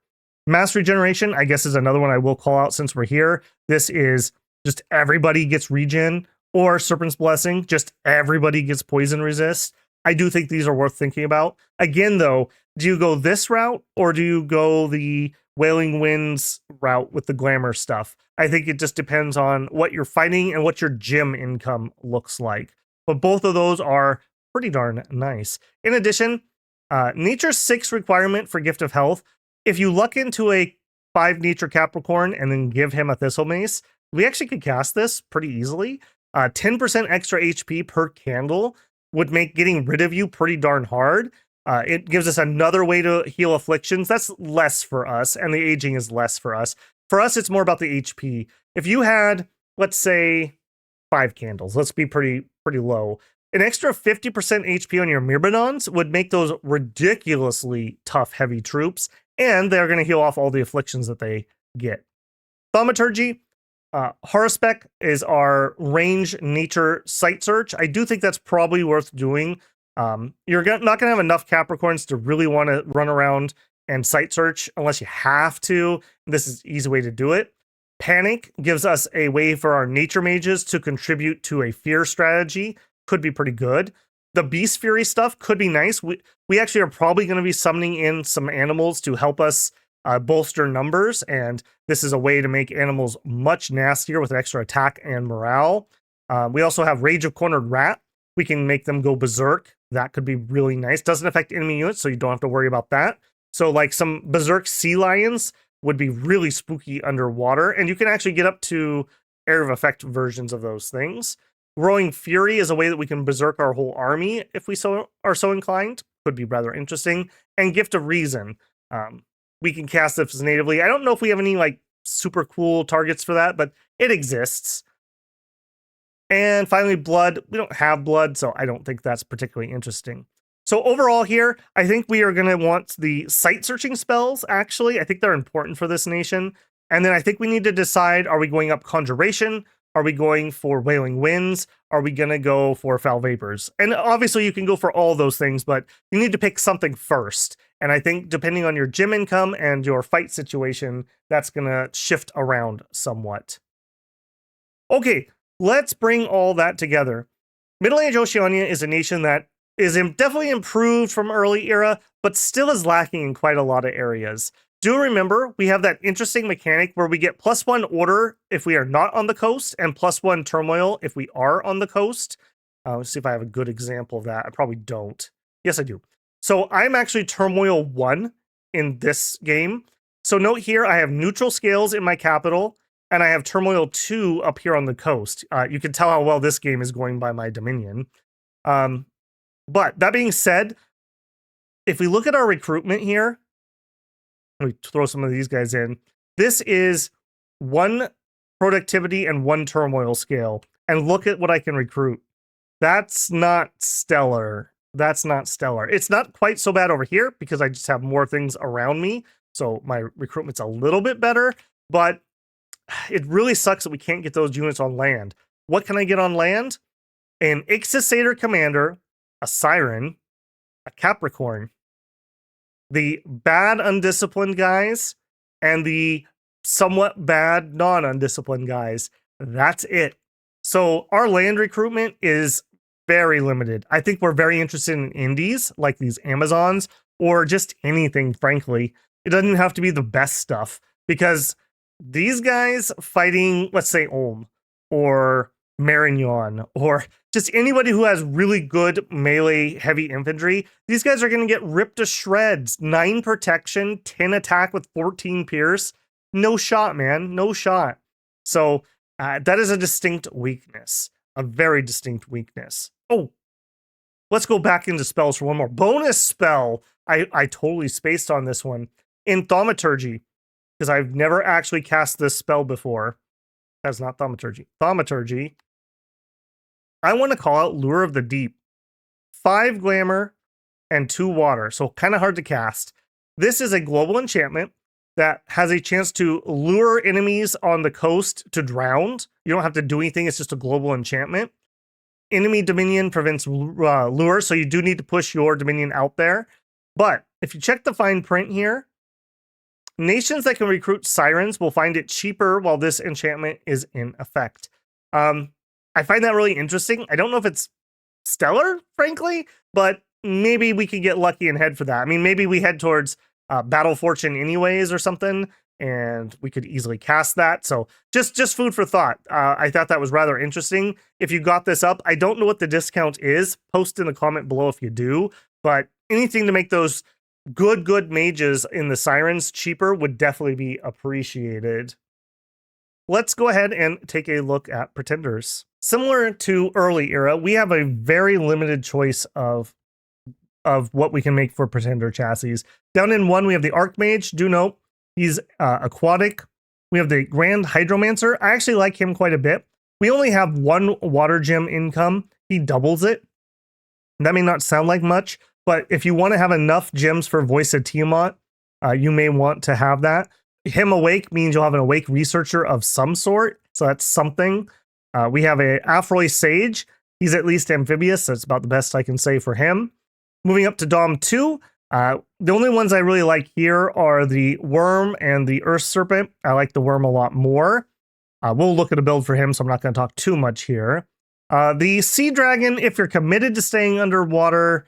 Mass Regeneration, I guess, is another one I will call out since we're here. This is just everybody gets regen, or Serpent's Blessing, just everybody gets poison resist. I do think these are worth thinking about. Again, though, do you go this route, or do you go the Wailing Winds route with the glamour stuff? I think it just depends on what you're fighting and what your gem income looks like. But both of those are pretty darn nice. In addition, Nature 6 requirement for Gift of Health. If you luck into a 5 Nature Capricorn and then give him a Thistle Mace, we actually could cast this pretty easily. 10% extra HP per candle would make getting rid of you pretty darn hard. It gives us another way to heal afflictions. That's less for us, and the aging is less for us. For us, it's more about the HP. If you had, let's say, 5 candles, let's be pretty low. An extra 50% HP on your Myrmidons would make those ridiculously tough, heavy troops, and they're going to heal off all the afflictions that they get. Thaumaturgy. Horospec is our range nature sight search. I do think that's probably worth doing. You're not going to have enough Capricorns to really want to run around and sight search unless you have to. This is an easy way to do it. Panic gives us a way for our nature mages to contribute to a fear strategy. Could be pretty good. The Beast Fury stuff could be nice. We actually are probably going to be summoning in some animals to help us bolster numbers, and this is a way to make animals much nastier with an extra attack and morale. We also have Rage of Cornered Rat. We can make them go berserk. That could be really nice. Doesn't affect enemy units, so you don't have to worry about that. So like some berserk sea lions would be really spooky underwater, and you can actually get up to area of effect versions of those things. Growing Fury is a way that we can berserk our whole army if we are so inclined. Could be rather interesting. And Gift of Reason. We can cast this natively. I don't know if we have any like super cool targets for that, but it exists. And finally, Blood. We don't have Blood, so I don't think that's particularly interesting. So overall here, I think we are going to want the sight searching spells, actually. I think they're important for this nation. And then I think we need to decide, are we going up Conjuration? Are we going for Wailing Winds? Are we going to go for Foul Vapors? And obviously you can go for all those things, but you need to pick something first. And I think depending on your gem income and your fight situation, that's going to shift around somewhat. Okay, let's bring all that together. Middle Age Oceania is a nation that is definitely improved from early era, but still is lacking in quite a lot of areas. Do remember, we have that interesting mechanic where we get +1 order if we are not on the coast, and +1 turmoil if we are on the coast. Let's see if I have a good example of that. I probably don't. Yes, I do. So I'm actually turmoil 1 in this game. So note here, I have neutral scales in my capital, and I have turmoil 2 up here on the coast. You can tell how well this game is going by my dominion. But that being said, if we look at our recruitment here, let me throw some of these guys in. This is 1 productivity and 1 turmoil scale. And look at what I can recruit. That's not stellar. That's not stellar. It's not quite so bad over here because I just have more things around me. So my recruitment's a little bit better. But it really sucks that we can't get those units on land. What can I get on land? An Ixasator Commander, a Siren, a Capricorn, the bad undisciplined guys, and the somewhat bad non-undisciplined guys. That's it. So our land recruitment is very limited. I think we're very interested in indies, like these Amazons, or just anything, frankly. It doesn't have to be the best stuff, because these guys fighting, let's say, Ulm or Marignon or just anybody who has really good melee heavy infantry, these guys are going to get ripped to shreds. 9 protection, 10 attack with 14 pierce. No shot, man. No shot. So that is a distinct weakness. A very distinct weakness. Oh, let's go back into spells for one more. Bonus spell. I totally spaced on this one. In Thaumaturgy, because I've never actually cast this spell before. That's not Thaumaturgy. Thaumaturgy. I want to call out Lure of the Deep. 5 glamour and 2 water, so kind of hard to cast. This is a global enchantment that has a chance to lure enemies on the coast to drown. You don't have to do anything, it's just a global enchantment. Enemy dominion prevents lure, so you do need to push your dominion out there. But if you check the fine print here, nations that can recruit sirens will find it cheaper while this enchantment is in effect. I find that really interesting. I don't know if it's stellar, frankly, but maybe we could get lucky and head for that. I mean, maybe we head towards Battle Fortune anyways or something, and we could easily cast that. So just food for thought. I thought that was rather interesting. If you got this up, I don't know what the discount is. Post in the comment below if you do, but anything to make those good mages in the sirens cheaper would definitely be appreciated. Let's go ahead and take a look at pretenders. Similar to early era, we have a very limited choice of what we can make for pretender chassis. Down in 1, we have the Archmage. Do note, he's aquatic. We have the Grand Hydromancer. I actually like him quite a bit. We only have 1 water gem income. He doubles it. That may not sound like much, but if you want to have enough gems for Voice of Tiamat, you may want to have that. Him awake means you'll have an awake researcher of some sort, so that's something. We have a Afroy Sage. He's at least amphibious, so that's about the best I can say for him. Moving up to Dom 2, the only ones I really like here are the Worm and the Earth Serpent. I like the Worm a lot more. We'll look at a build for him, so I'm not going to talk too much here. The Sea Dragon, if you're committed to staying underwater,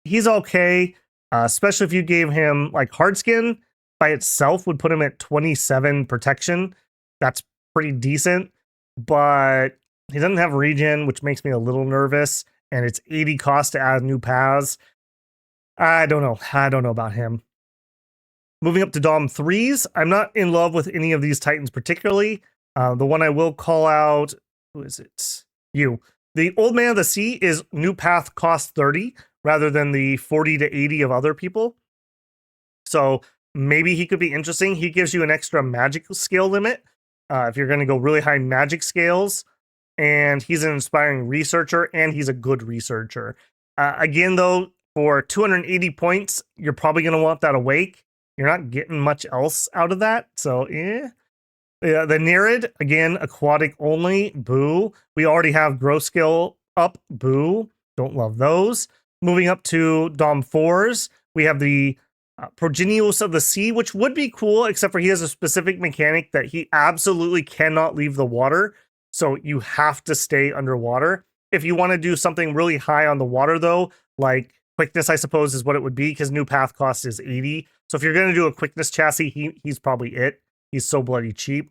he's okay, especially if you gave him like Hardskin. By itself would put him at 27 protection. That's pretty decent, but he doesn't have regen, which makes me a little nervous, and it's 80 cost to add new paths. I don't know about him. Moving up to Dom 3s, I'm not in love with any of these Titans particularly. The one I will call out, who is it? You. The Old Man of the Sea is new path cost 30 rather than the 40 to 80 of other people. So maybe he could be interesting. He gives you an extra magic scale limit if you're going to go really high magic scales. And he's an inspiring researcher, and he's a good researcher. Again, though, for 280 points, you're probably going to want that awake. You're not getting much else out of that. So, the Nereid, again, aquatic only. Boo. We already have grow skill up. Boo. Don't love those. Moving up to Dom 4s, we have the Progenius of the Sea, which would be cool, except for he has a specific mechanic that he absolutely cannot leave the water. So you have to stay underwater. If you want to do something really high on the water, though, like quickness, I suppose, is what it would be, because new path cost is 80. So if you're going to do a quickness chassis, he's probably it. He's so bloody cheap.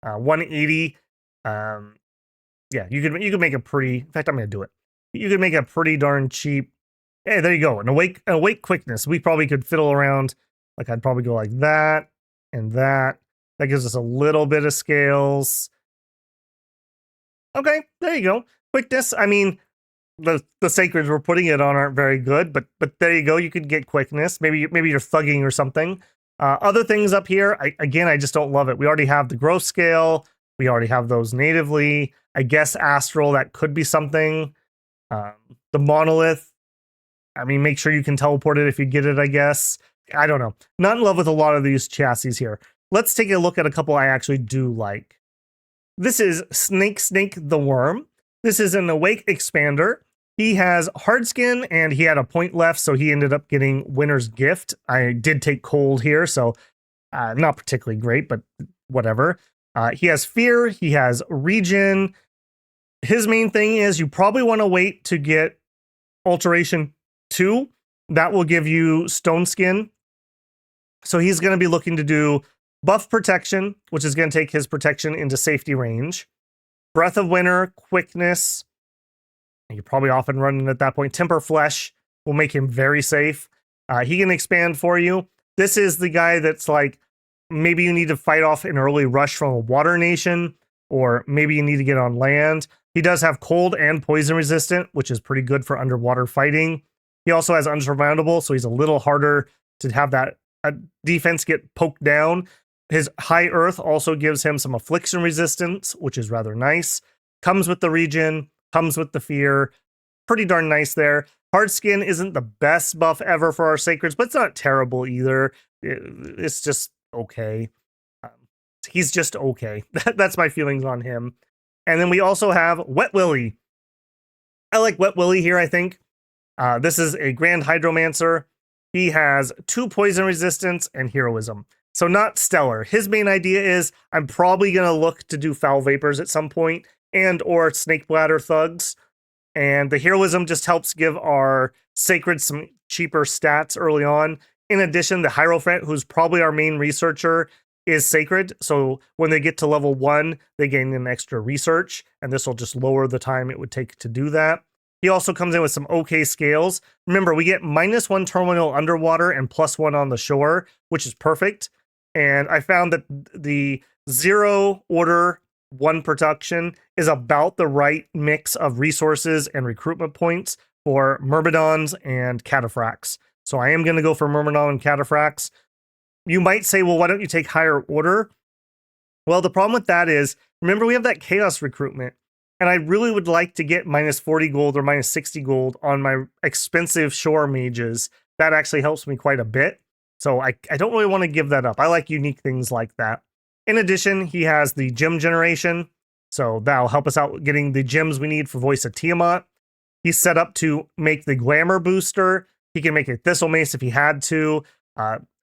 180. Yeah, you could make a pretty. In fact, I'm going to do it. You could make a pretty darn cheap. Hey, there you go. An awake quickness. We probably could fiddle around. Like I'd probably go like that and that. That gives us a little bit of scales. Okay, there you go. Quickness. I mean, the sacreds we're putting it on aren't very good, but there you go. You could get quickness. Maybe you're thugging or something. Other things up here, I just don't love it. We already have the growth scale. We already have those natively. I guess astral, that could be something. The monolith. I mean, make sure you can teleport it if you get it, I guess. I don't know. Not in love with a lot of these chassis here. Let's take a look at a couple I actually do like. This is Snake the Worm. This is an awake expander. He has Hardskin, and he had a point left, so he ended up getting Winner's Gift. I did take cold here, so not particularly great, but whatever. He has Fear. He has Regen. His main thing is you probably want to wait to get Alteration 2. That will give you Stone Skin. So he's going to be looking to do buff protection, which is going to take his protection into safety range. Breath of Winter, quickness. You're probably off and running at that point. Temper Flesh will make him very safe. He can expand for you. This is the guy that's like, maybe you need to fight off an early rush from a water nation, or maybe you need to get on land. He does have cold and poison resistant, which is pretty good for underwater fighting. He also has unsurmountable, so he's a little harder to have that defense get poked down. His high earth also gives him some affliction resistance, which is rather nice. Comes with the regen, comes with the fear. Pretty darn nice there. Hard skin isn't the best buff ever for our sacreds, but it's not terrible either. It's just okay. He's just okay. That's my feelings on him. And then we also have Wet Willy. I like Wet Willy here, I think. This is a Grand Hydromancer. He has 2 poison resistance and heroism. So not stellar. His main idea is I'm probably going to look to do Foul Vapors at some point, and or Snake Bladder Thugs. And the heroism just helps give our sacred some cheaper stats early on. In addition, the Hierophant, who's probably our main researcher, is sacred. So when they get to level 1, they gain an extra research, and this will just lower the time it would take to do that. He also comes in with some okay scales. Remember, we get -1 terminal underwater and +1 on the shore, which is perfect. And I found that the 0 order 1 production is about the right mix of resources and recruitment points for Myrmidons and Cataphracts. So I am going to go for Myrmidon and Cataphracts. You might say, well, why don't you take higher order? Well, the problem with that is, remember, we have that Chaos recruitment, and I really would like to get -40 gold or -60 gold on my expensive shore mages. That actually helps me quite a bit. So I don't really want to give that up. I like unique things like that. In addition, he has the gem generation, so that'll help us out getting the gems we need for Voice of Tiamat. He's set up to make the Glamour booster. He can make a Thistle Mace if he had to.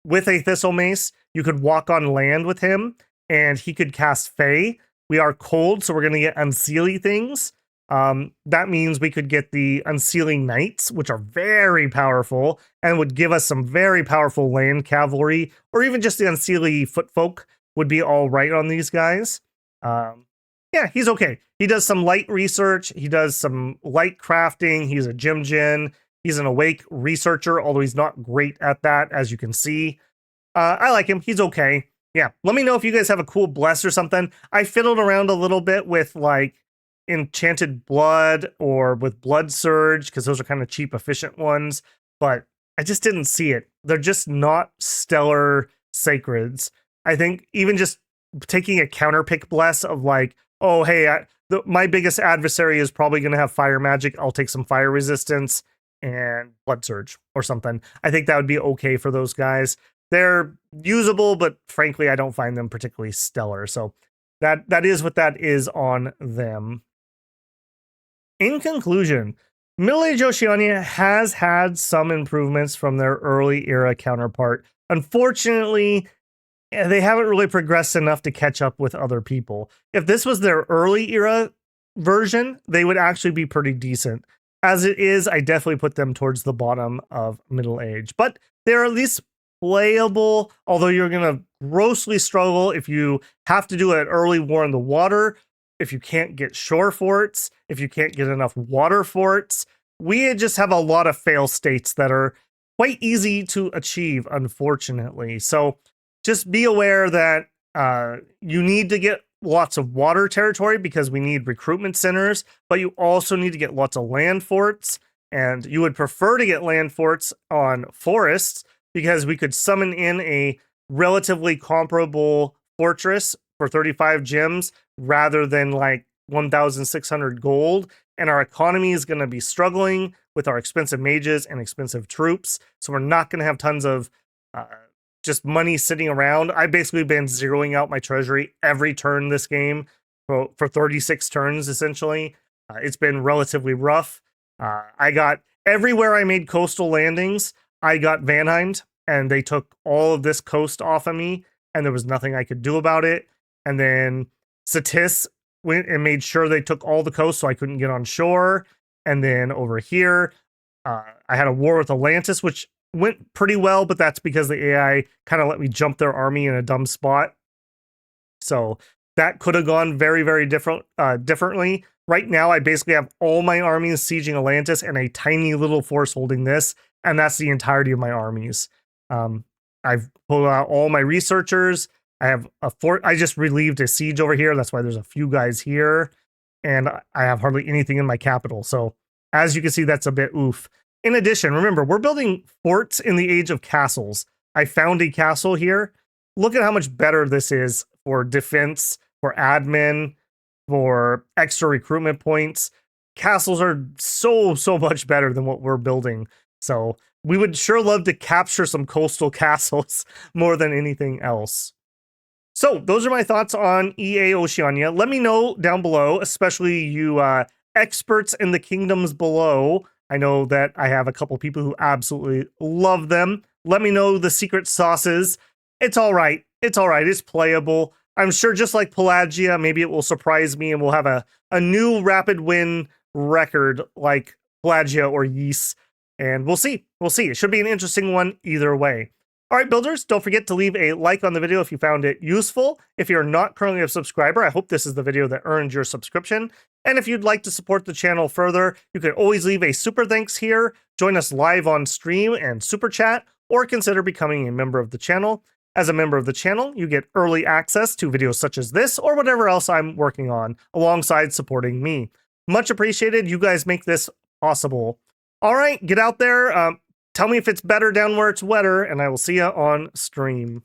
With a Thistle Mace, you could walk on land with him, and he could cast Fey. We are cold, so we're going to get Unseelie things. That means we could get the Unseelie Knights, which are very powerful, and would give us some very powerful land cavalry, or even just the Unseelie Footfolk would be all right on these guys. Yeah, he's okay. He does some light research. He does some light crafting. He's a gem gen. He's an awake researcher, although he's not great at that, as you can see. I like him. He's okay. Yeah, let me know if you guys have a cool bless or something. I fiddled around a little bit with like Enchanted Blood or with Blood Surge, because those are kind of cheap, efficient ones, but I just didn't see it. They're just not stellar sacreds. I think even just taking a counter pick bless of like, oh, hey, my biggest adversary is probably going to have fire magic. I'll take some fire resistance and Blood Surge or something. I think that would be okay for those guys. They're usable, but frankly, I don't find them particularly stellar. So that is what that is on them. In conclusion, Middle Age Oceania has had some improvements from their early era counterpart. Unfortunately, they haven't really progressed enough to catch up with other people. If this was their early era version, they would actually be pretty decent. As it is, I definitely put them towards the bottom of Middle Age, but they're at least playable, although you're going to grossly struggle if you have to do an early war in the water, if you can't get shore forts, if you can't get enough water forts. We just have a lot of fail states that are quite easy to achieve, unfortunately. So just be aware that you need to get lots of water territory because we need recruitment centers, but you also need to get lots of land forts, and you would prefer to get land forts on forests because we could summon in a relatively comparable fortress for 35 gems rather than like 1,600 gold. And our economy is going to be struggling with our expensive mages and expensive troops. So we're not going to have tons of just money sitting around. I've basically been zeroing out my treasury every turn this game for 36 turns, essentially. It's been relatively rough. I got everywhere I made coastal landings, I got Vanheimed, and they took all of this coast off of me, and there was nothing I could do about it. And then Satis went and made sure they took all the coast so I couldn't get on shore. And then over here, I had a war with Atlantis, which went pretty well, but that's because the AI kind of let me jump their army in a dumb spot. So that could have gone very, very differently. Right now, I basically have all my armies sieging Atlantis and a tiny little force holding this, and that's the entirety of my armies. I've pulled out all my researchers. I have a fort. I just relieved a siege over here. That's why there's a few guys here, and I have hardly anything in my capital. So as you can see, that's a bit oof. In addition, remember, we're building forts in the age of castles. I found a castle here. Look at how much better this is for defense, for admin, for extra recruitment points. Castles are so much better than what we're building. So we would sure love to capture some coastal castles more than anything else. So those are my thoughts on EA Oceania. Let me know down below, especially you experts in the kingdoms below. I know that I have a couple people who absolutely love them. Let me know the secret sauces. It's all right. It's all right. It's playable. I'm sure just like Pangea, maybe it will surprise me and we'll have a new rapid win record like Pangea or Ys. And we'll see. We'll see. It should be an interesting one either way. All right, builders, don't forget to leave a like on the video if you found it useful. If you're not currently a subscriber, I hope this is the video that earned your subscription. And if you'd like to support the channel further, you can always leave a super thanks here, join us live on stream and super chat, or consider becoming a member of the channel. As a member of the channel, you get early access to videos such as this or whatever else I'm working on, alongside supporting me. Much appreciated. You guys make this possible. All right, get out there. Tell me if it's better down where it's wetter, and I will see you on stream.